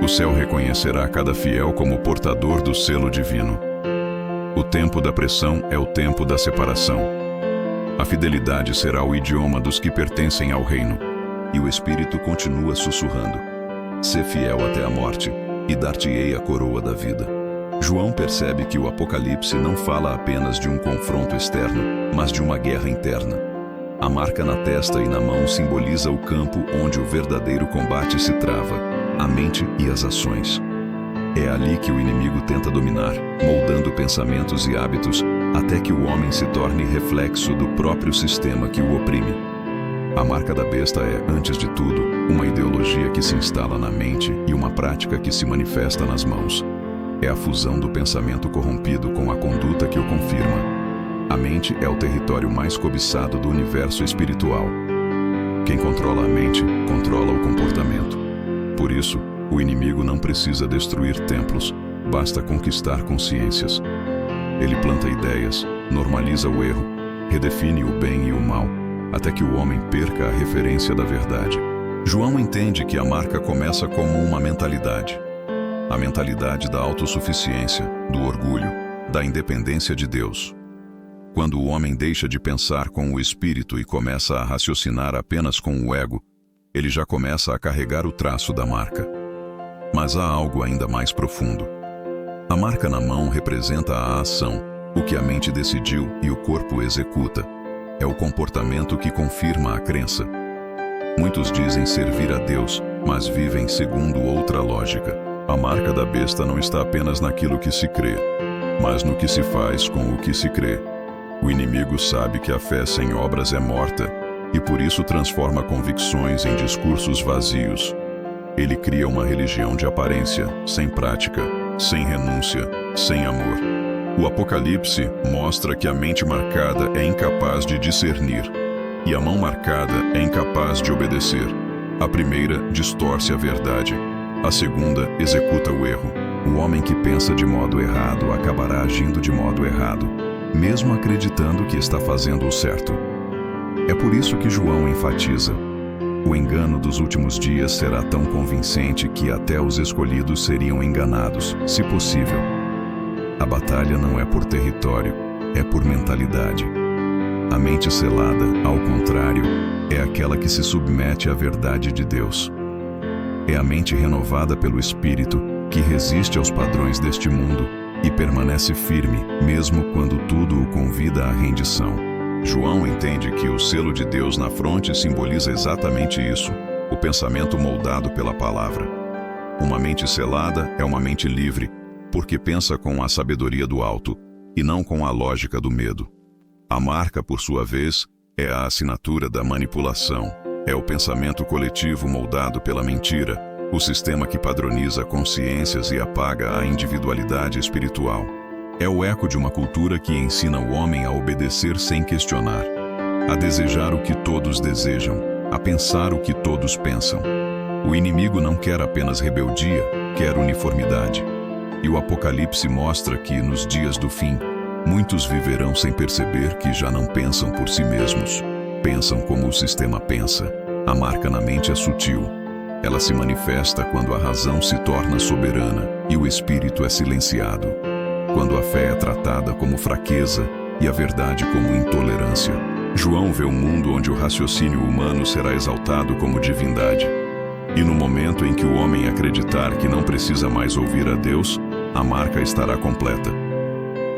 o céu reconhecerá cada fiel como portador do selo divino. O tempo da pressão é o tempo da separação. A fidelidade será o idioma dos que pertencem ao reino, e o Espírito continua sussurrando: sê fiel até a morte, e dar-te-ei a coroa da vida. João percebe que o Apocalipse não fala apenas de um confronto externo, mas de uma guerra interna. A marca na testa e na mão simboliza o campo onde o verdadeiro combate se trava, a mente e as ações. É ali que o inimigo tenta dominar, moldando pensamentos e hábitos, até que o homem se torne reflexo do próprio sistema que o oprime. A marca da besta é, antes de tudo, uma ideologia que se instala na mente e uma prática que se manifesta nas mãos. É a fusão do pensamento corrompido com a conduta que o confirma. A mente é o território mais cobiçado do universo espiritual. Quem controla a mente, controla o comportamento. Por isso, o inimigo não precisa destruir templos, basta conquistar consciências. Ele planta ideias, normaliza o erro, redefine o bem e o mal, até que o homem perca a referência da verdade. João entende que a marca começa como uma mentalidade. A mentalidade da autossuficiência, do orgulho, da independência de Deus. Quando o homem deixa de pensar com o espírito e começa a raciocinar apenas com o ego, ele já começa a carregar o traço da marca. Mas há algo ainda mais profundo. A marca na mão representa a ação, o que a mente decidiu e o corpo executa. É o comportamento que confirma a crença. Muitos dizem servir a Deus, mas vivem segundo outra lógica. A marca da besta não está apenas naquilo que se crê, mas no que se faz com o que se crê. O inimigo sabe que a fé sem obras é morta, e por isso transforma convicções em discursos vazios. Ele cria uma religião de aparência, sem prática, sem renúncia, sem amor. O Apocalipse mostra que a mente marcada é incapaz de discernir, e a mão marcada é incapaz de obedecer. A primeira distorce a verdade. A segunda executa o erro. O homem que pensa de modo errado acabará agindo de modo errado, mesmo acreditando que está fazendo o certo. É por isso que João enfatiza: o engano dos últimos dias será tão convincente que até os escolhidos seriam enganados, se possível. A batalha não é por território, é por mentalidade. A mente selada, ao contrário, é aquela que se submete à verdade de Deus. É a mente renovada pelo Espírito que resiste aos padrões deste mundo e permanece firme, mesmo quando tudo o convida à rendição. João entende que o selo de Deus na fronte simboliza exatamente isso, o pensamento moldado pela palavra. Uma mente selada é uma mente livre, porque pensa com a sabedoria do alto e não com a lógica do medo. A marca, por sua vez, é a assinatura da manipulação. É o pensamento coletivo moldado pela mentira, o sistema que padroniza consciências e apaga a individualidade espiritual. É o eco de uma cultura que ensina o homem a obedecer sem questionar, a desejar o que todos desejam, a pensar o que todos pensam. O inimigo não quer apenas rebeldia, quer uniformidade. E o Apocalipse mostra que, nos dias do fim, muitos viverão sem perceber que já não pensam por si mesmos. Pensam como o sistema pensa. A marca na mente é sutil. Ela se manifesta quando a razão se torna soberana e o espírito é silenciado. Quando a fé é tratada como fraqueza e a verdade como intolerância. João vê um mundo onde o raciocínio humano será exaltado como divindade. E no momento em que o homem acreditar que não precisa mais ouvir a Deus, a marca estará completa.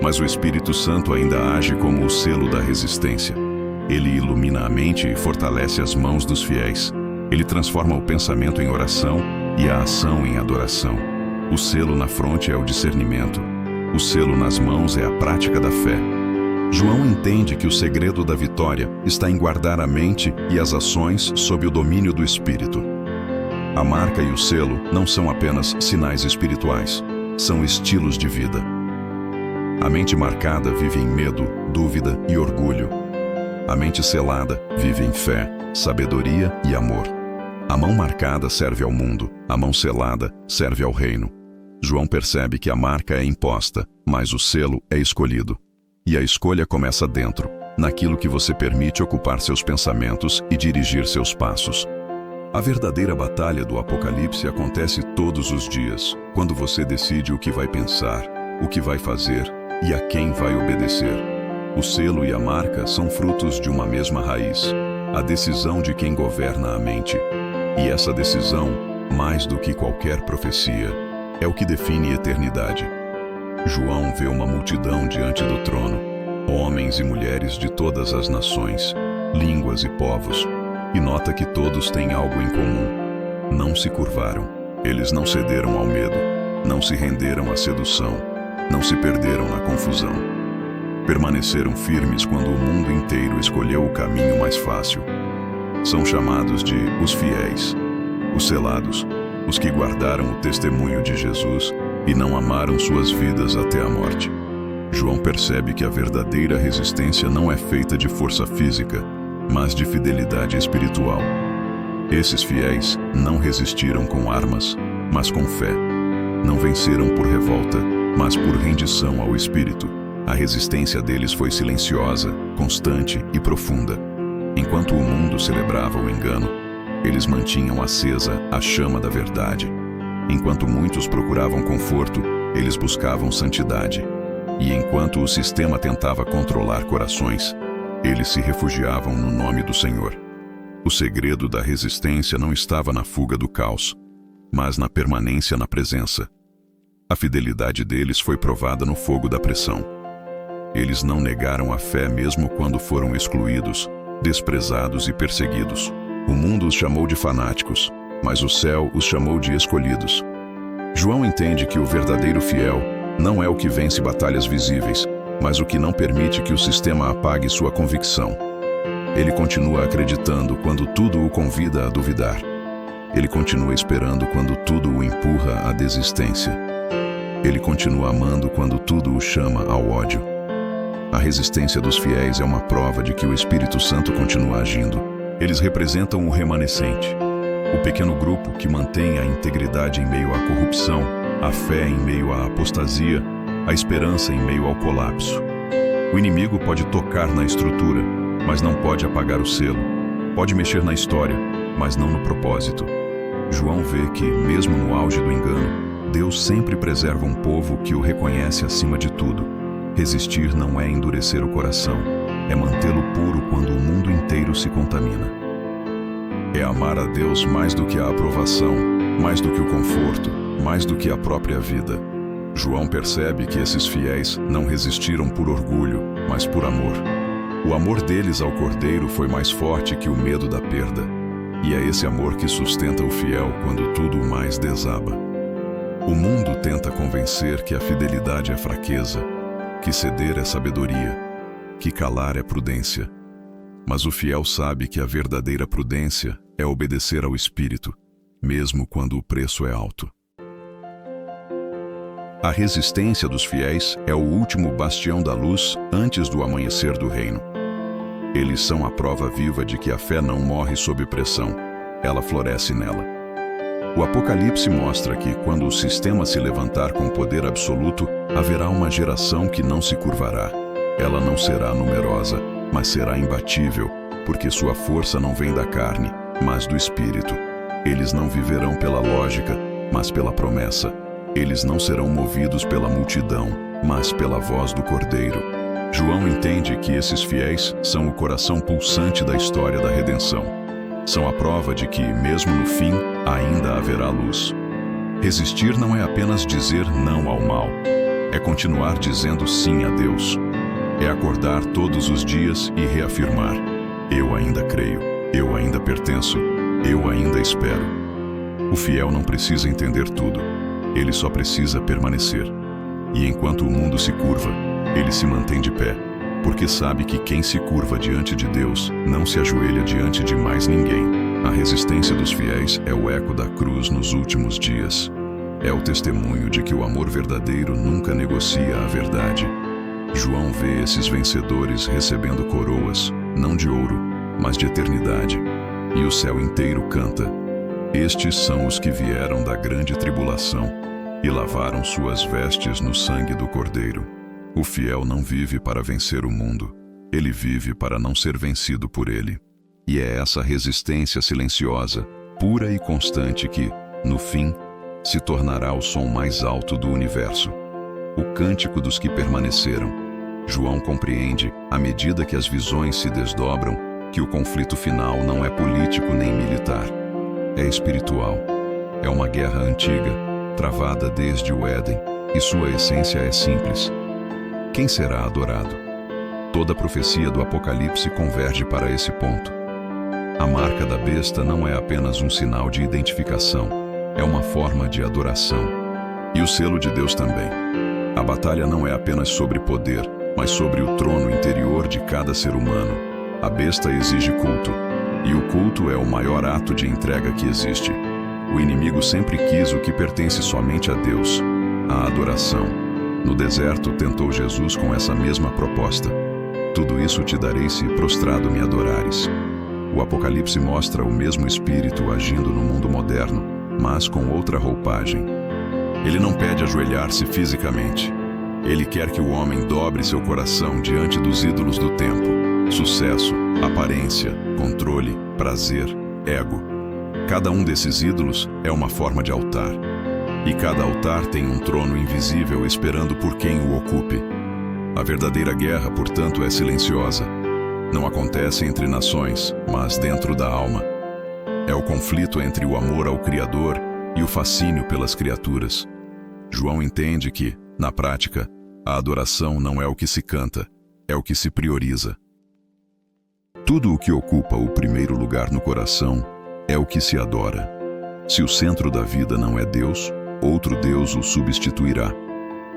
Mas o Espírito Santo ainda age como o selo da resistência. Ele ilumina a mente e fortalece as mãos dos fiéis. Ele transforma o pensamento em oração e a ação em adoração. O selo na fronte é o discernimento. O selo nas mãos é a prática da fé. João entende que o segredo da vitória está em guardar a mente e as ações sob o domínio do Espírito. A marca e o selo não são apenas sinais espirituais, são estilos de vida. A mente marcada vive em medo, dúvida e orgulho. A mente selada vive em fé, sabedoria e amor. A mão marcada serve ao mundo, a mão selada serve ao reino. João percebe que a marca é imposta, mas o selo é escolhido. E a escolha começa dentro, naquilo que você permite ocupar seus pensamentos e dirigir seus passos. A verdadeira batalha do Apocalipse acontece todos os dias, quando você decide o que vai pensar, o que vai fazer e a quem vai obedecer. O selo e a marca são frutos de uma mesma raiz, a decisão de quem governa a mente. E essa decisão, mais do que qualquer profecia, é o que define eternidade. João vê uma multidão diante do trono, homens e mulheres de todas as nações, línguas e povos, e nota que todos têm algo em comum. Não se curvaram, eles não cederam ao medo, não se renderam à sedução, não se perderam na confusão. Permaneceram firmes quando o mundo inteiro escolheu o caminho mais fácil. São chamados de os fiéis, os selados, os que guardaram o testemunho de Jesus e não amaram suas vidas até a morte. João percebe que a verdadeira resistência não é feita de força física, mas de fidelidade espiritual. Esses fiéis não resistiram com armas, mas com fé. Não venceram por revolta, mas por rendição ao Espírito. A resistência deles foi silenciosa, constante e profunda. Enquanto o mundo celebrava o engano, eles mantinham acesa a chama da verdade. Enquanto muitos procuravam conforto, eles buscavam santidade. E enquanto o sistema tentava controlar corações, eles se refugiavam no nome do Senhor. O segredo da resistência não estava na fuga do caos, mas na permanência na presença. A fidelidade deles foi provada no fogo da pressão. Eles não negaram a fé mesmo quando foram excluídos, desprezados e perseguidos. O mundo os chamou de fanáticos, mas o céu os chamou de escolhidos. João entende que o verdadeiro fiel não é o que vence batalhas visíveis, mas o que não permite que o sistema apague sua convicção. Ele continua acreditando quando tudo o convida a duvidar. Ele continua esperando quando tudo o empurra à desistência. Ele continua amando quando tudo o chama ao ódio. A resistência dos fiéis é uma prova de que o Espírito Santo continua agindo. Eles representam o remanescente, O pequeno grupo que mantém a integridade em meio à corrupção, a fé em meio à apostasia, a esperança em meio ao colapso. O inimigo pode tocar na estrutura, mas não pode apagar o selo. Pode mexer na história, mas não no propósito. João vê que, mesmo no auge do engano, Deus sempre preserva um povo que o reconhece acima de tudo. Resistir não é endurecer o coração, é mantê-lo puro quando o mundo inteiro se contamina. É amar a Deus mais do que a aprovação, mais do que o conforto, mais do que a própria vida. João percebe que esses fiéis não resistiram por orgulho, mas por amor. O amor deles ao Cordeiro foi mais forte que o medo da perda. E é esse amor que sustenta o fiel quando tudo mais desaba. O mundo tenta convencer que a fidelidade é fraqueza, que ceder é sabedoria, que calar é prudência. Mas o fiel sabe que a verdadeira prudência é obedecer ao Espírito, mesmo quando o preço é alto. A resistência dos fiéis é o último bastião da luz antes do amanhecer do reino. Eles são a prova viva de que a fé não morre sob pressão, ela floresce nela. O Apocalipse mostra que, quando o sistema se levantar com poder absoluto, haverá uma geração que não se curvará. Ela não será numerosa, mas será imbatível, porque sua força não vem da carne, mas do Espírito. Eles não viverão pela lógica, mas pela promessa. Eles não serão movidos pela multidão, mas pela voz do Cordeiro. João entende que esses fiéis são o coração pulsante da história da redenção. São a prova de que, mesmo no fim, ainda haverá luz. Resistir não é apenas dizer não ao mal. É continuar dizendo sim a Deus. É acordar todos os dias e reafirmar: eu ainda creio, eu ainda pertenço, eu ainda espero. O fiel não precisa entender tudo. Ele só precisa permanecer. E enquanto o mundo se curva, ele se mantém de pé, porque sabe que quem se curva diante de Deus não se ajoelha diante de mais ninguém. A resistência dos fiéis é o eco da cruz nos últimos dias. É o testemunho de que o amor verdadeiro nunca negocia a verdade. João vê esses vencedores recebendo coroas, não de ouro, mas de eternidade. E o céu inteiro canta: estes são os que vieram da grande tribulação e lavaram suas vestes no sangue do Cordeiro. O fiel não vive para vencer o mundo, ele vive para não ser vencido por ele. E é essa resistência silenciosa, pura e constante que, no fim, se tornará o som mais alto do universo. O cântico dos que permaneceram. João compreende, à medida que as visões se desdobram, que o conflito final não é político nem militar. É espiritual. É uma guerra antiga, travada desde o Éden, e sua essência é simples. Quem será adorado? Toda a profecia do Apocalipse converge para esse ponto. A marca da besta não é apenas um sinal de identificação, é uma forma de adoração. E o selo de Deus também. A batalha não é apenas sobre poder, mas sobre o trono interior de cada ser humano. A besta exige culto, e o culto é o maior ato de entrega que existe. O inimigo sempre quis o que pertence somente a Deus, a adoração. No deserto tentou Jesus com essa mesma proposta: tudo isso te darei se prostrado me adorares. O Apocalipse mostra o mesmo espírito agindo no mundo moderno, mas com outra roupagem. Ele não pede ajoelhar-se fisicamente. Ele quer que o homem dobre seu coração diante dos ídolos do tempo: sucesso, aparência, controle, prazer, ego. Cada um desses ídolos é uma forma de altar. E cada altar tem um trono invisível esperando por quem o ocupe. A verdadeira guerra, portanto, é silenciosa. Não acontece entre nações, mas dentro da alma. É o conflito entre o amor ao Criador e o fascínio pelas criaturas. João entende que, na prática, a adoração não é o que se canta, é o que se prioriza. Tudo o que ocupa o primeiro lugar no coração é o que se adora. Se o centro da vida não é Deus, outro Deus o substituirá.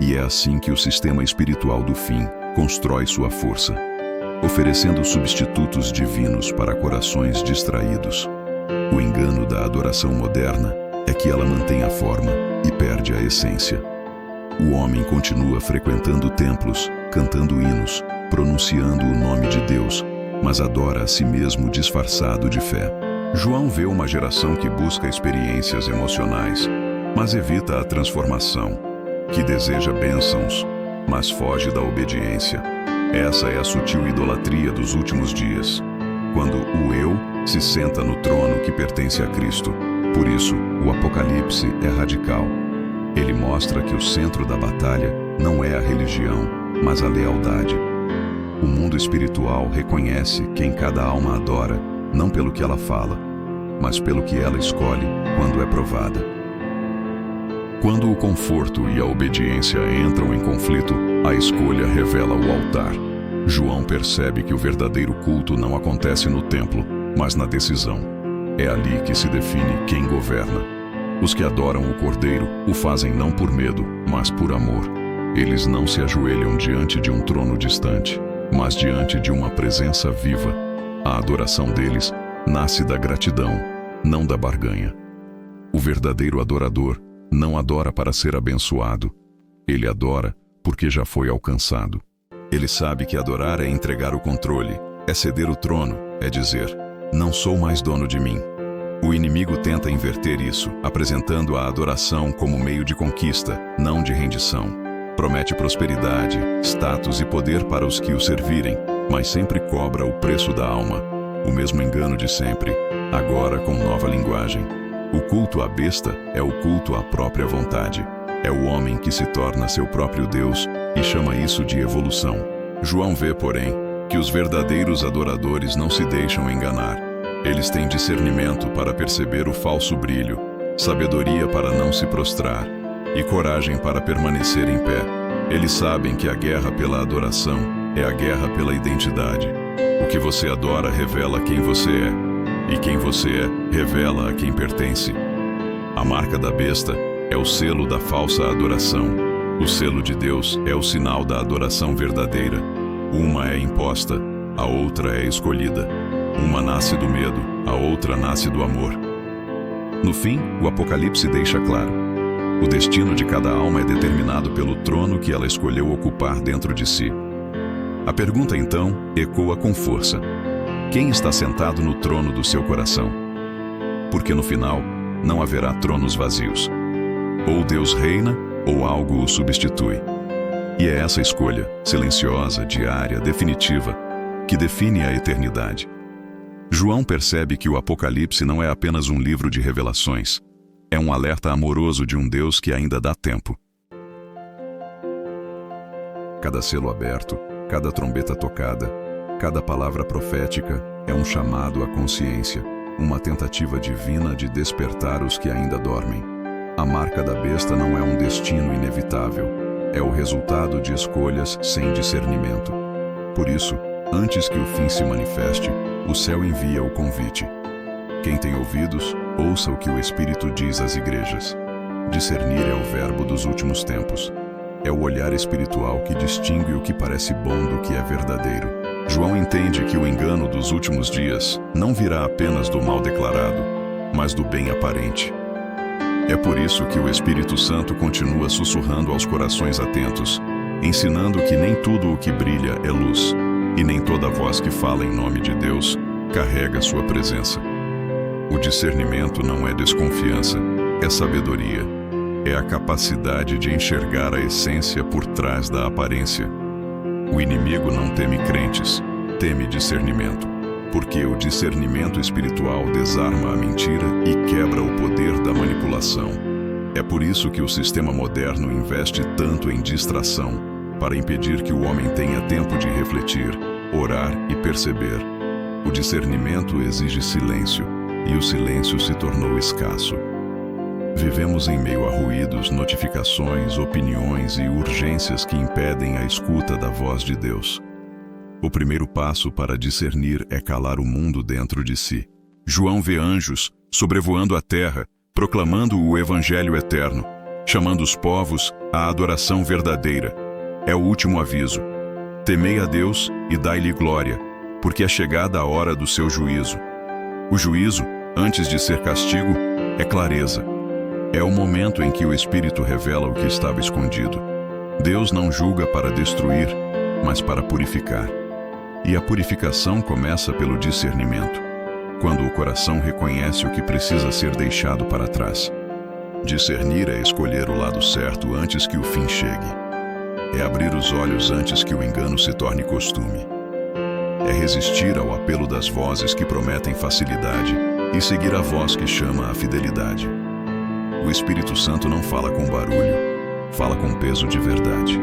E é assim que o sistema espiritual do fim constrói sua força, oferecendo substitutos divinos para corações distraídos. O engano da adoração moderna é que ela mantém a forma e perde a essência. O homem continua frequentando templos, cantando hinos, pronunciando o nome de Deus, mas adora a si mesmo disfarçado de fé. João vê uma geração que busca experiências emocionais, mas evita a transformação, que deseja bênçãos, mas foge da obediência. Essa é a sutil idolatria dos últimos dias, quando o eu se senta no trono que pertence a Cristo. Por isso, o Apocalipse é radical. Ele mostra que o centro da batalha não é a religião, mas a lealdade. O mundo espiritual reconhece quem cada alma adora, não pelo que ela fala, mas pelo que ela escolhe quando é provada. Quando o conforto e a obediência entram em conflito, a escolha revela o altar. João percebe que o verdadeiro culto não acontece no templo, mas na decisão. É ali que se define quem governa. Os que adoram o Cordeiro o fazem não por medo, mas por amor. Eles não se ajoelham diante de um trono distante, mas diante de uma presença viva. A adoração deles nasce da gratidão, não da barganha. O verdadeiro adorador não adora para ser abençoado. Ele adora porque já foi alcançado. Ele sabe que adorar é entregar o controle, é ceder o trono, é dizer: não sou mais dono de mim. O inimigo tenta inverter isso, apresentando a adoração como meio de conquista, não de rendição. Promete prosperidade, status e poder para os que o servirem, mas sempre cobra o preço da alma. O mesmo engano de sempre, agora com nova linguagem. O culto à besta é o culto à própria vontade. É o homem que se torna seu próprio Deus e chama isso de evolução. João vê, porém, que os verdadeiros adoradores não se deixam enganar. Eles têm discernimento para perceber o falso brilho, sabedoria para não se prostrar e coragem para permanecer em pé. Eles sabem que a guerra pela adoração é a guerra pela identidade. O que você adora revela quem você é, e quem você é revela a quem pertence. A marca da besta é o selo da falsa adoração. O selo de Deus é o sinal da adoração verdadeira. Uma é imposta, a outra é escolhida. Uma nasce do medo, a outra nasce do amor. No fim, o Apocalipse deixa claro: o destino de cada alma é determinado pelo trono que ela escolheu ocupar dentro de si. A pergunta, então, ecoa com força: quem está sentado no trono do seu coração? Porque no final, não haverá tronos vazios. Ou Deus reina, ou algo o substitui. E é essa escolha, silenciosa, diária, definitiva, que define a eternidade. João percebe que o Apocalipse não é apenas um livro de revelações. É um alerta amoroso de um Deus que ainda dá tempo. Cada selo aberto, cada trombeta tocada, cada palavra profética é um chamado à consciência, uma tentativa divina de despertar os que ainda dormem. A marca da besta não é um destino inevitável, é o resultado de escolhas sem discernimento. Por isso, antes que o fim se manifeste, o céu envia o convite. Quem tem ouvidos, ouça o que o Espírito diz às igrejas. Discernir é o verbo dos últimos tempos. É o olhar espiritual que distingue o que parece bom do que é verdadeiro. João entende que o engano dos últimos dias não virá apenas do mal declarado, mas do bem aparente. É por isso que o Espírito Santo continua sussurrando aos corações atentos, ensinando que nem tudo o que brilha é luz, e nem toda voz que fala em nome de Deus carrega sua presença. O discernimento não é desconfiança, é sabedoria. É a capacidade de enxergar a essência por trás da aparência. O inimigo não teme crentes, teme discernimento, porque o discernimento espiritual desarma a mentira e quebra o poder da manipulação. É por isso que o sistema moderno investe tanto em distração, para impedir que o homem tenha tempo de refletir, orar e perceber. O discernimento exige silêncio, e o silêncio se tornou escasso. Vivemos em meio a ruídos, notificações, opiniões e urgências que impedem a escuta da voz de Deus. O primeiro passo para discernir é calar o mundo dentro de si. João vê anjos sobrevoando a terra, proclamando o Evangelho eterno, chamando os povos à adoração verdadeira. É o último aviso. Temei a Deus e dai-lhe glória, porque é chegada a hora do seu juízo. O juízo, antes de ser castigo, é clareza. É o momento em que o Espírito revela o que estava escondido. Deus não julga para destruir, mas para purificar. E a purificação começa pelo discernimento. quando o coração reconhece o que precisa ser deixado para trás. Discernir é escolher o lado certo antes que o fim chegue. É abrir os olhos antes que o engano se torne costume. É resistir ao apelo das vozes que prometem facilidade e seguir a voz que chama à fidelidade. O Espírito Santo não fala com barulho, fala com peso de verdade.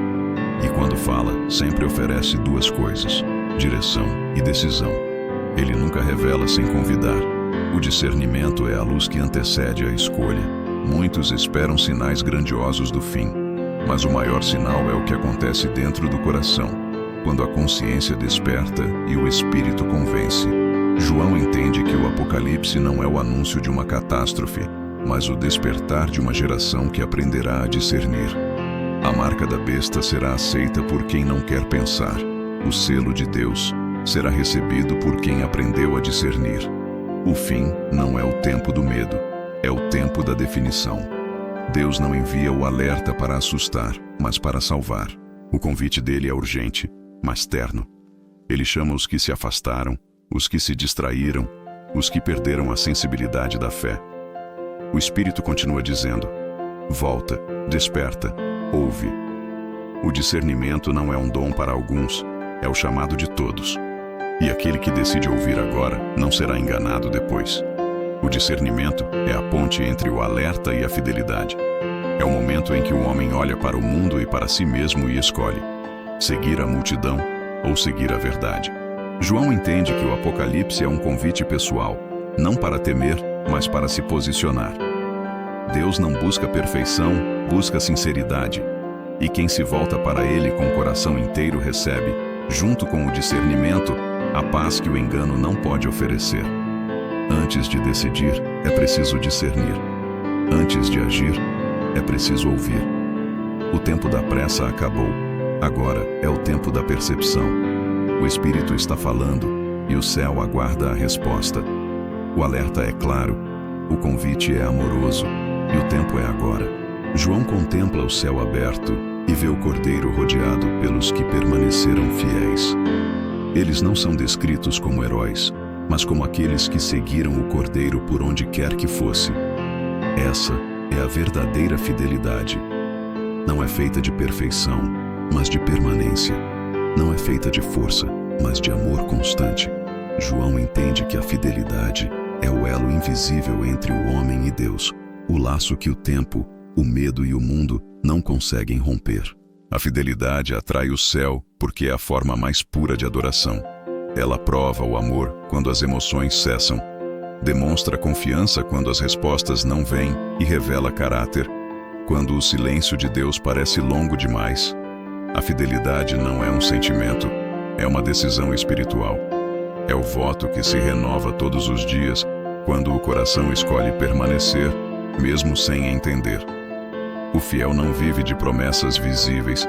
E quando fala, sempre oferece duas coisas: direção e decisão. Ele nunca revela sem convidar. O discernimento é a luz que antecede a escolha. Muitos esperam sinais grandiosos do fim, mas o maior sinal é o que acontece dentro do coração, quando a consciência desperta e o Espírito convence. João entende que o Apocalipse não é o anúncio de uma catástrofe, mas o despertar de uma geração que aprenderá a discernir. A marca da besta será aceita por quem não quer pensar. O selo de Deus será recebido por quem aprendeu a discernir. O fim não é o tempo do medo, é o tempo da definição. Deus não envia o alerta para assustar, mas para salvar. O convite dele é urgente, mas terno. Ele chama os que se afastaram, os que se distraíram, os que perderam a sensibilidade da fé. O Espírito continua dizendo: volta, desperta, ouve. O discernimento não é um dom para alguns, é o chamado de todos. E aquele que decide ouvir agora não será enganado depois. O discernimento é a ponte entre o alerta e a fidelidade. É o momento em que o homem olha para o mundo e para si mesmo e escolhe seguir a multidão ou seguir a verdade. João entende que o Apocalipse é um convite pessoal, não para temer, mas para se posicionar. Deus não busca perfeição, busca sinceridade. E quem se volta para Ele com o coração inteiro recebe, junto com o discernimento, a paz que o engano não pode oferecer. Antes de decidir, é preciso discernir. Antes de agir, é preciso ouvir. O tempo da pressa acabou. Agora é o tempo da percepção. O Espírito está falando e o céu aguarda a resposta. O alerta é claro, o convite é amoroso e o tempo é agora. João contempla o céu aberto e vê o Cordeiro rodeado pelos que permaneceram fiéis. Eles não são descritos como heróis, mas como aqueles que seguiram o Cordeiro por onde quer que fosse. Essa é a verdadeira fidelidade. Não é feita de perfeição, mas de permanência. Não é feita de força, mas de amor constante. João entende que a fidelidade é o elo invisível entre o homem e Deus, o laço que o tempo, o medo e o mundo não conseguem romper. A fidelidade atrai o céu porque é a forma mais pura de adoração. Ela prova o amor quando as emoções cessam, demonstra confiança quando as respostas não vêm e revela caráter, quando o silêncio de Deus parece longo demais. A fidelidade não é um sentimento, é uma decisão espiritual. É o voto que se renova todos os dias, quando o coração escolhe permanecer, mesmo sem entender. O fiel não vive de promessas visíveis,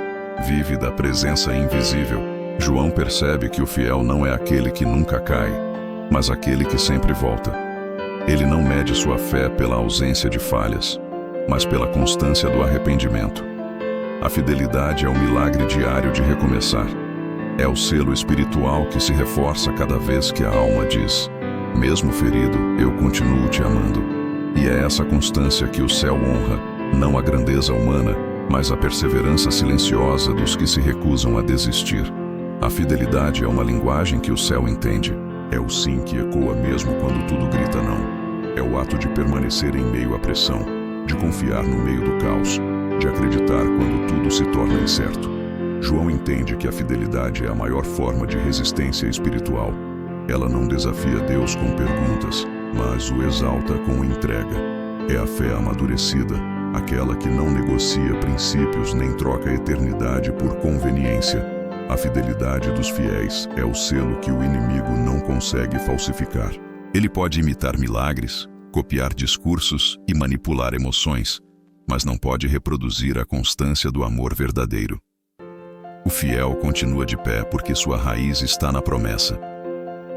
vive da presença invisível. João percebe que o fiel não é aquele que nunca cai, mas aquele que sempre volta. Ele não mede sua fé pela ausência de falhas, mas pela constância do arrependimento. A fidelidade é o milagre diário de recomeçar. É o selo espiritual que se reforça cada vez que a alma diz: mesmo ferido, eu continuo te amando. E é essa constância que o céu honra, não a grandeza humana, mas a perseverança silenciosa dos que se recusam a desistir. A fidelidade é uma linguagem que o céu entende. É o sim que ecoa mesmo quando tudo grita não. É o ato de permanecer em meio à pressão, de confiar no meio do caos, de acreditar quando tudo se torna incerto. João entende que a fidelidade é a maior forma de resistência espiritual. Ela não desafia Deus com perguntas, mas o exalta com entrega. É a fé amadurecida, aquela que não negocia princípios nem troca a eternidade por conveniência. A fidelidade dos fiéis é o selo que o inimigo não consegue falsificar. Ele pode imitar milagres, copiar discursos e manipular emoções, mas não pode reproduzir a constância do amor verdadeiro. O fiel continua de pé porque sua raiz está na promessa.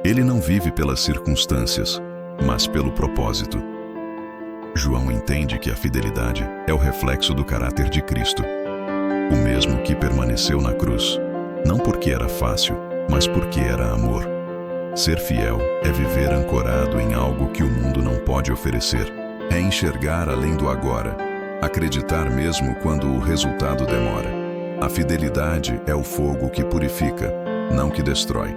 Ele não vive pelas circunstâncias, mas pelo propósito. João entende que a fidelidade é o reflexo do caráter de Cristo, o mesmo que permaneceu na cruz, não porque era fácil, mas porque era amor. Ser fiel é viver ancorado em algo que o mundo não pode oferecer. É enxergar além do agora, acreditar mesmo quando o resultado demora. A fidelidade é o fogo que purifica, não que destrói.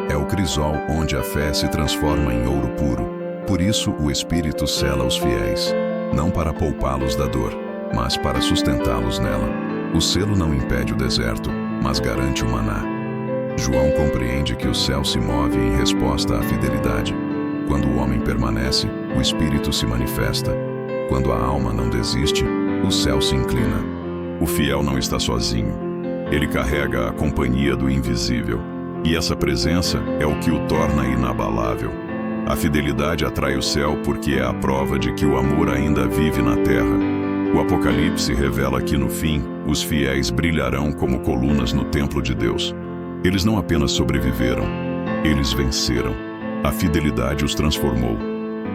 É o crisol onde a fé se transforma em ouro puro. Por isso o Espírito sela os fiéis, não para poupá-los da dor, mas para sustentá-los nela. O selo não impede o deserto, mas garante o maná. João compreende que o céu se move em resposta à fidelidade. Quando o homem permanece, o Espírito se manifesta. Quando a alma não desiste, o céu se inclina. O fiel não está sozinho. Ele carrega a companhia do invisível. E essa presença é o que o torna inabalável. A fidelidade atrai o céu porque é a prova de que o amor ainda vive na terra. O Apocalipse revela que no fim, os fiéis brilharão como colunas no templo de Deus. Eles não apenas sobreviveram, eles venceram. A fidelidade os transformou.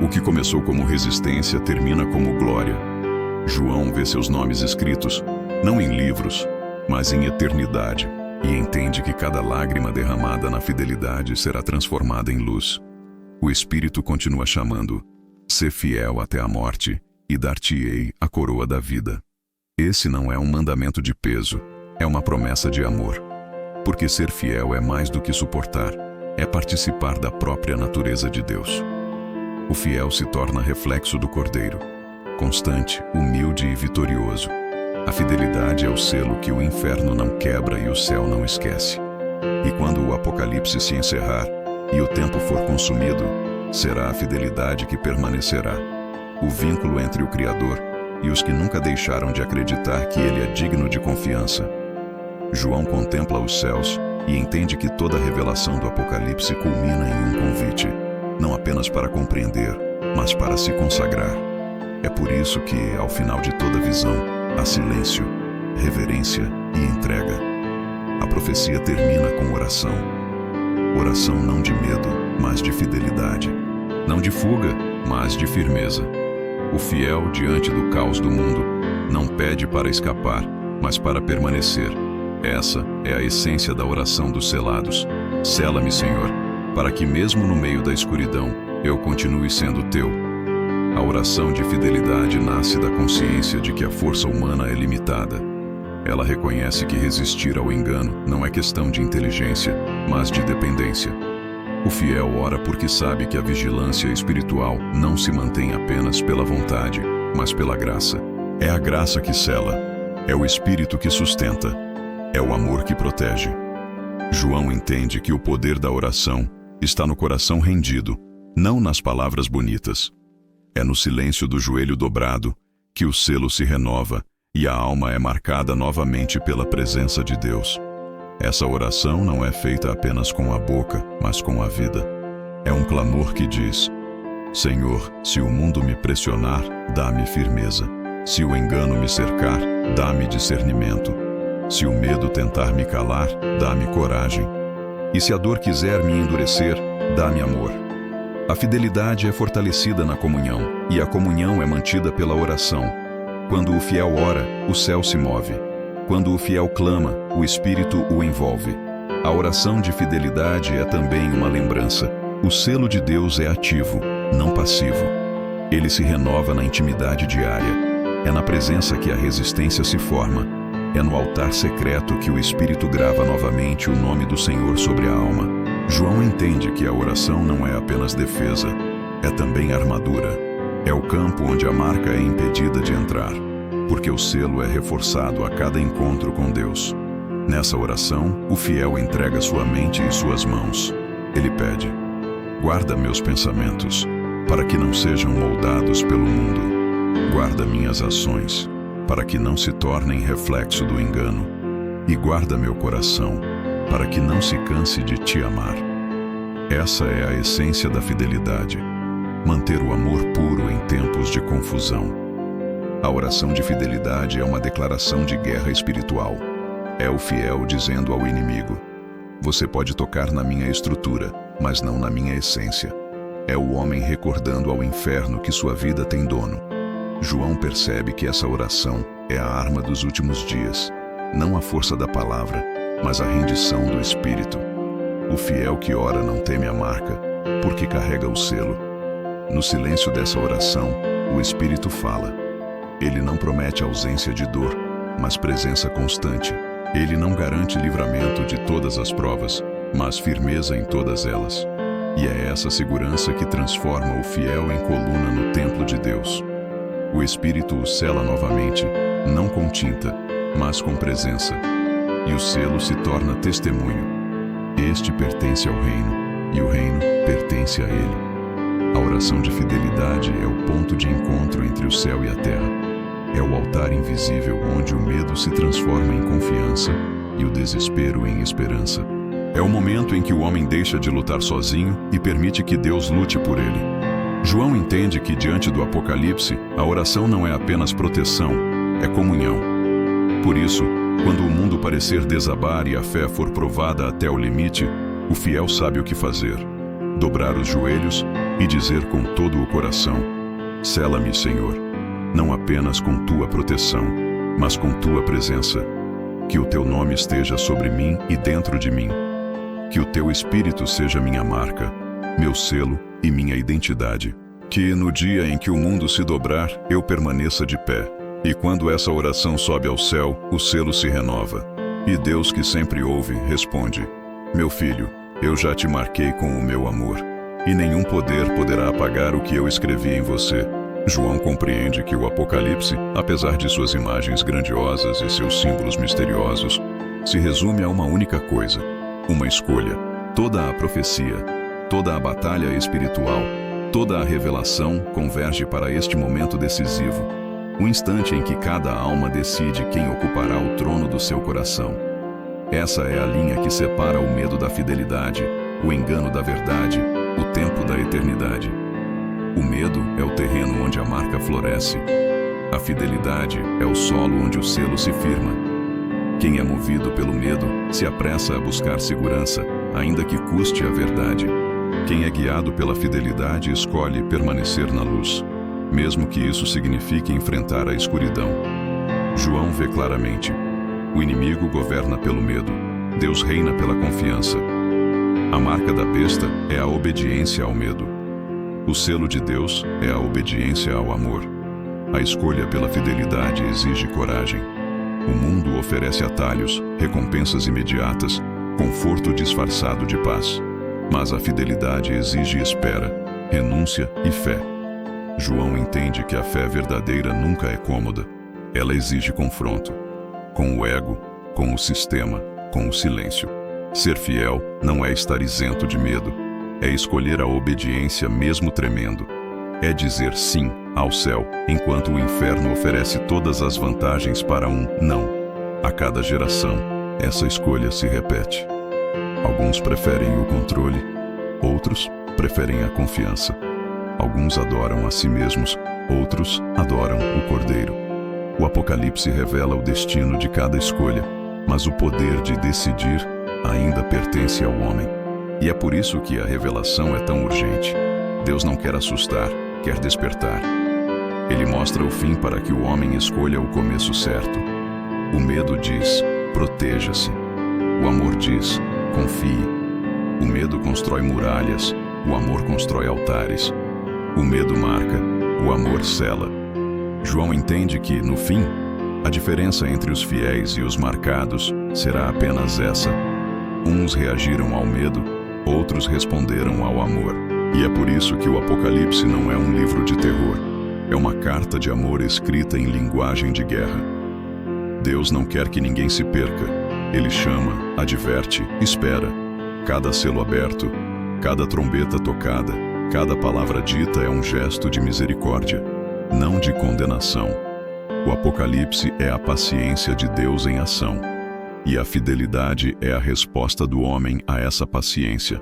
O que começou como resistência termina como glória. João vê seus nomes escritos, não em livros, mas em eternidade, e entende que cada lágrima derramada na fidelidade será transformada em luz. O Espírito continua chamando: "Sê fiel até a morte, e dar-te-ei a coroa da vida." Esse não é um mandamento de peso, é uma promessa de amor. Porque ser fiel é mais do que suportar, é participar da própria natureza de Deus. O fiel se torna reflexo do Cordeiro, constante, humilde e vitorioso. A fidelidade é o selo que o inferno não quebra e o céu não esquece. E quando o Apocalipse se encerrar e o tempo for consumido, será a fidelidade que permanecerá. O vínculo entre o Criador e os que nunca deixaram de acreditar que Ele é digno de confiança. João contempla os céus e entende que toda a revelação do Apocalipse culmina em um convite, não apenas para compreender, mas para se consagrar. É por isso que, ao final de toda visão, há silêncio, reverência e entrega. A profecia termina com oração. Oração não de medo, mas de fidelidade. Não de fuga, mas de firmeza. O fiel, diante do caos do mundo, não pede para escapar, mas para permanecer. Essa é a essência da oração dos selados. Sela-me, Senhor, para que mesmo no meio da escuridão, eu continue sendo teu. A oração de fidelidade nasce da consciência de que a força humana é limitada. Ela reconhece que resistir ao engano não é questão de inteligência, mas de dependência. O fiel ora porque sabe que a vigilância espiritual não se mantém apenas pela vontade, mas pela graça. É a graça que sela, é o Espírito que sustenta, é o amor que protege. João entende que o poder da oração está no coração rendido, não nas palavras bonitas. É no silêncio do joelho dobrado que o selo se renova e a alma é marcada novamente pela presença de Deus. Essa oração não é feita apenas com a boca, mas com a vida. É um clamor que diz: Senhor, se o mundo me pressionar, dá-me firmeza. Se o engano me cercar, dá-me discernimento. Se o medo tentar me calar, dá-me coragem. E se a dor quiser me endurecer, dá-me amor. A fidelidade é fortalecida na comunhão, e a comunhão é mantida pela oração. Quando o fiel ora, o céu se move. Quando o fiel clama, o Espírito o envolve. A oração de fidelidade é também uma lembrança. O selo de Deus é ativo, não passivo. Ele se renova na intimidade diária. É na presença que a resistência se forma. É no altar secreto que o Espírito grava novamente o nome do Senhor sobre a alma. João entende que a oração não é apenas defesa, é também armadura. É o campo onde a marca é impedida de entrar, porque o selo é reforçado a cada encontro com Deus. Nessa oração, o fiel entrega sua mente e suas mãos. Ele pede: guarda meus pensamentos, para que não sejam moldados pelo mundo. Guarda minhas ações, para que não se tornem reflexo do engano. E guarda meu coração, para que não se canse de te amar. Essa é a essência da fidelidade. Manter o amor puro em tempos de confusão. A oração de fidelidade é uma declaração de guerra espiritual. É o fiel dizendo ao inimigo: você pode tocar na minha estrutura, mas não na minha essência. É o homem recordando ao inferno que sua vida tem dono. João percebe que essa oração é a arma dos últimos dias. Não a força da palavra, mas a rendição do Espírito. O fiel que ora não teme a marca, porque carrega o selo. No silêncio dessa oração, o Espírito fala. Ele não promete ausência de dor, mas presença constante. Ele não garante livramento de todas as provas, mas firmeza em todas elas. E é essa segurança que transforma o fiel em coluna no templo de Deus. O Espírito o sela novamente, não com tinta, mas com presença. E o selo se torna testemunho. Este pertence ao reino, e o reino pertence a ele. A oração de fidelidade é o ponto de encontro entre o céu e a terra. É o altar invisível onde o medo se transforma em confiança e o desespero em esperança. É o momento em que o homem deixa de lutar sozinho e permite que Deus lute por ele. João entende que diante do Apocalipse, a oração não é apenas proteção, é comunhão. Por isso, quando o mundo parecer desabar e a fé for provada até o limite, o fiel sabe o que fazer. Dobrar os joelhos e dizer com todo o coração: sela-me, Senhor, não apenas com tua proteção, mas com tua presença. Que o teu nome esteja sobre mim e dentro de mim. Que o teu Espírito seja minha marca, meu selo e minha identidade. Que no dia em que o mundo se dobrar, eu permaneça de pé. E quando essa oração sobe ao céu, o selo se renova. E Deus, que sempre ouve, responde: meu filho, eu já te marquei com o meu amor, e nenhum poder poderá apagar o que eu escrevi em você. João compreende que o Apocalipse, apesar de suas imagens grandiosas e seus símbolos misteriosos, se resume a uma única coisa: uma escolha. Toda a profecia, toda a batalha espiritual, toda a revelação converge para este momento decisivo, o instante em que cada alma decide quem ocupará o trono do seu coração. Essa é a linha que separa o medo da fidelidade, o engano da verdade, o tempo da eternidade. O medo é o terreno onde a marca floresce. A fidelidade é o solo onde o selo se firma. Quem é movido pelo medo se apressa a buscar segurança, ainda que custe a verdade. Quem é guiado pela fidelidade escolhe permanecer na luz, mesmo que isso signifique enfrentar a escuridão. João vê claramente: o inimigo governa pelo medo, Deus reina pela confiança. A marca da besta é a obediência ao medo. O selo de Deus é a obediência ao amor. A escolha pela fidelidade exige coragem. O mundo oferece atalhos, recompensas imediatas, conforto disfarçado de paz. Mas a fidelidade exige espera, renúncia e fé. João entende que a fé verdadeira nunca é cômoda. Ela exige confronto. Com o ego, com o sistema, com o silêncio. Ser fiel não é estar isento de medo. É escolher a obediência mesmo tremendo. É dizer sim ao céu, enquanto o inferno oferece todas as vantagens para um não. A cada geração, essa escolha se repete. Alguns preferem o controle, outros preferem a confiança. Alguns adoram a si mesmos, outros adoram o Cordeiro. O Apocalipse revela o destino de cada escolha, mas o poder de decidir ainda pertence ao homem. E é por isso que a revelação é tão urgente. Deus não quer assustar, quer despertar. Ele mostra o fim para que o homem escolha o começo certo. O medo diz: proteja-se. O amor diz: confie. O medo constrói muralhas, o amor constrói altares. O medo marca, o amor sela. João entende que, no fim, a diferença entre os fiéis e os marcados será apenas essa. Uns reagiram ao medo, outros responderam ao amor. E é por isso que o Apocalipse não é um livro de terror. É uma carta de amor escrita em linguagem de guerra. Deus não quer que ninguém se perca. Ele chama, adverte, espera. Cada selo aberto, cada trombeta tocada, cada palavra dita é um gesto de misericórdia, não de condenação. O Apocalipse é a paciência de Deus em ação. E a fidelidade é a resposta do homem a essa paciência.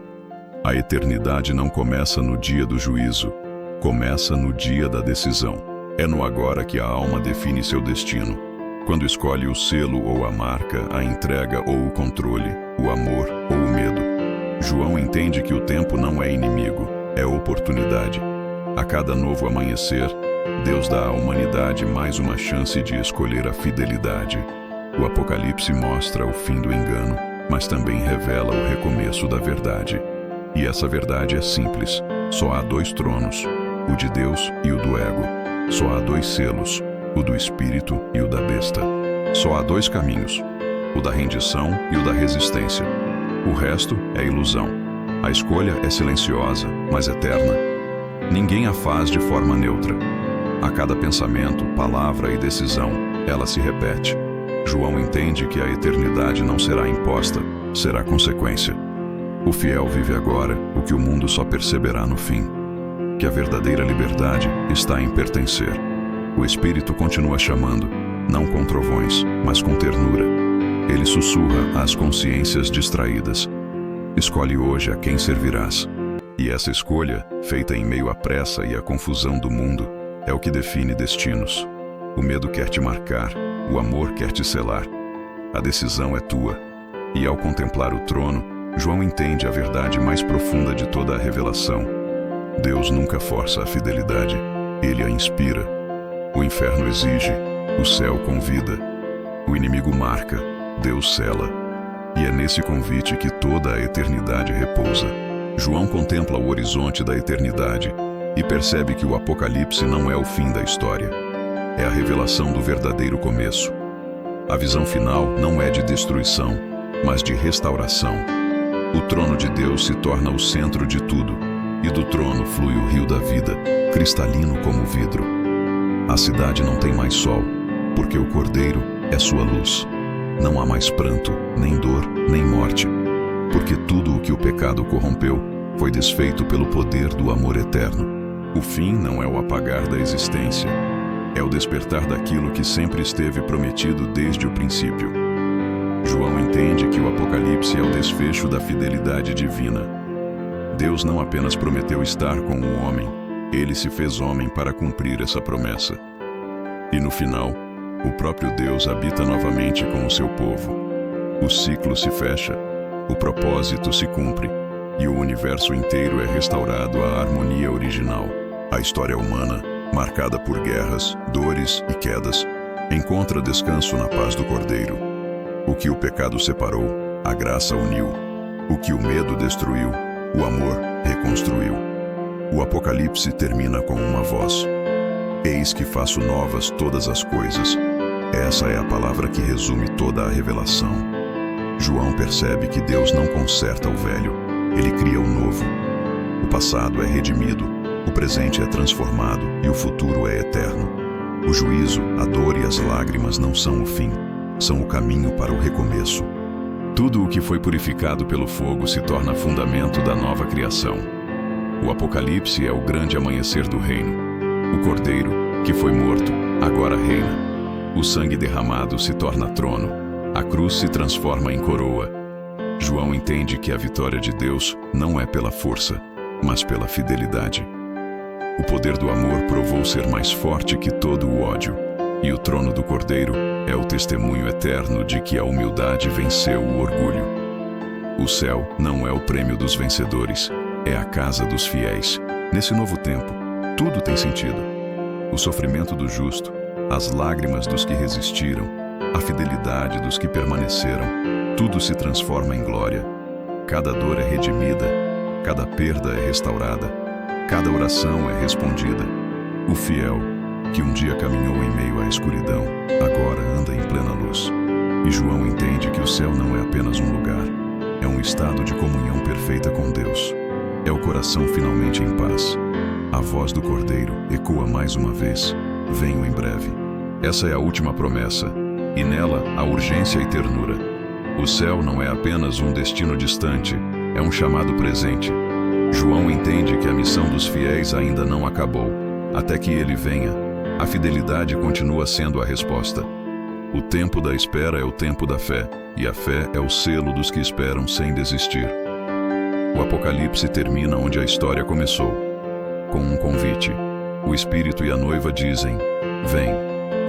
A eternidade não começa no dia do juízo, começa no dia da decisão. É no agora que a alma define seu destino. Quando escolhe o selo ou a marca, a entrega ou o controle, o amor ou o medo. João entende que o tempo não é inimigo, é oportunidade. A cada novo amanhecer, Deus dá à humanidade mais uma chance de escolher a fidelidade. O Apocalipse mostra o fim do engano, mas também revela o recomeço da verdade. E essa verdade é simples: só há dois tronos, o de Deus e o do ego. Só há dois selos, o do espírito e o da besta. Só há dois caminhos, o da rendição e o da resistência. O resto é ilusão. A escolha é silenciosa, mas eterna. Ninguém a faz de forma neutra. A cada pensamento, palavra e decisão, ela se repete. João entende que a eternidade não será imposta, será consequência. O fiel vive agora o que o mundo só perceberá no fim. Que a verdadeira liberdade está em pertencer. O Espírito continua chamando, não com trovões, mas com ternura. Ele sussurra às consciências distraídas: escolhe hoje a quem servirás. E essa escolha, feita em meio à pressa e à confusão do mundo, é o que define destinos. O medo quer te marcar, o amor quer te selar. A decisão é tua. E ao contemplar o trono, João entende a verdade mais profunda de toda a revelação. Deus nunca força a fidelidade, ele a inspira. O inferno exige, o céu convida. O inimigo marca, Deus sela. E é nesse convite que toda a eternidade repousa. João contempla o horizonte da eternidade e percebe que o Apocalipse não é o fim da história. É a revelação do verdadeiro começo. A visão final não é de destruição, mas de restauração. O trono de Deus se torna o centro de tudo, e do trono flui o rio da vida, cristalino como vidro. A cidade não tem mais sol, porque o Cordeiro é sua luz. Não há mais pranto, nem dor, nem morte, porque tudo o que o pecado corrompeu foi desfeito pelo poder do amor eterno. O fim não é o apagar da existência, é o despertar daquilo que sempre esteve prometido desde o princípio. João entende que o Apocalipse é o desfecho da fidelidade divina. Deus não apenas prometeu estar com o homem, ele se fez homem para cumprir essa promessa. E no final, o próprio Deus habita novamente com o seu povo. O ciclo se fecha, o propósito se cumpre, e o universo inteiro é restaurado à harmonia original. A história humana, marcada por guerras, dores e quedas, encontra descanso na paz do Cordeiro. O que o pecado separou, a graça uniu. O que o medo destruiu, o amor reconstruiu. O Apocalipse termina com uma voz: eis que faço novas todas as coisas. Essa é a palavra que resume toda a revelação. João percebe que Deus não conserta o velho, ele cria o novo. O passado é redimido, o presente é transformado e o futuro é eterno. O juízo, a dor e as lágrimas não são o fim, são o caminho para o recomeço. Tudo o que foi purificado pelo fogo se torna fundamento da nova criação. O Apocalipse é o grande amanhecer do reino. O Cordeiro, que foi morto, agora reina. O sangue derramado se torna trono. A cruz se transforma em coroa. João entende que a vitória de Deus não é pela força, mas pela fidelidade. O poder do amor provou ser mais forte que todo o ódio, e o trono do Cordeiro é o testemunho eterno de que a humildade venceu o orgulho. O céu não é o prêmio dos vencedores, é a casa dos fiéis. Nesse novo tempo, tudo tem sentido. O sofrimento do justo, as lágrimas dos que resistiram, a fidelidade dos que permaneceram, tudo se transforma em glória. Cada dor é redimida, cada perda é restaurada, cada oração é respondida. O fiel, que um dia caminhou em meio à escuridão, agora anda em plena luz. E João entende que o céu não é apenas um lugar, é um estado de comunhão perfeita com Deus. É o coração finalmente em paz. A voz do Cordeiro ecoa mais uma vez: venho em breve. Essa é a última promessa, e nela há urgência e ternura. O céu não é apenas um destino distante, é um chamado presente. João entende que a missão dos fiéis ainda não acabou. Até que ele venha, a fidelidade continua sendo a resposta. O tempo da espera é o tempo da fé, e a fé é o selo dos que esperam sem desistir. O Apocalipse termina onde a história começou, com um convite. O Espírito e a noiva dizem: vem.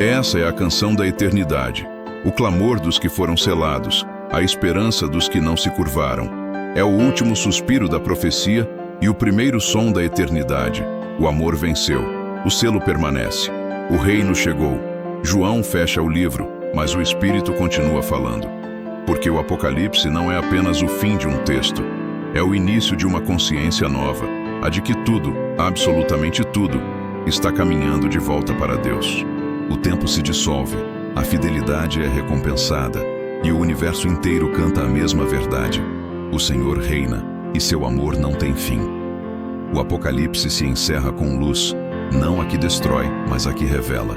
Essa é a canção da eternidade, o clamor dos que foram selados, a esperança dos que não se curvaram. É o último suspiro da profecia e o primeiro som da eternidade. O amor venceu, o selo permanece, o reino chegou. João fecha o livro, mas o Espírito continua falando. Porque o Apocalipse não é apenas o fim de um texto, é o início de uma consciência nova, a de que tudo, absolutamente tudo, está caminhando de volta para Deus. O tempo se dissolve, a fidelidade é recompensada e o universo inteiro canta a mesma verdade. O Senhor reina e seu amor não tem fim. O Apocalipse se encerra com luz, não a que destrói, mas a que revela.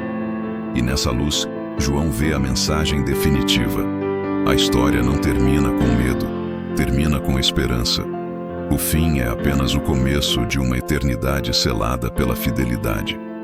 E nessa luz, João vê a mensagem definitiva. A história não termina com medo, termina com esperança. O fim é apenas o começo de uma eternidade selada pela fidelidade.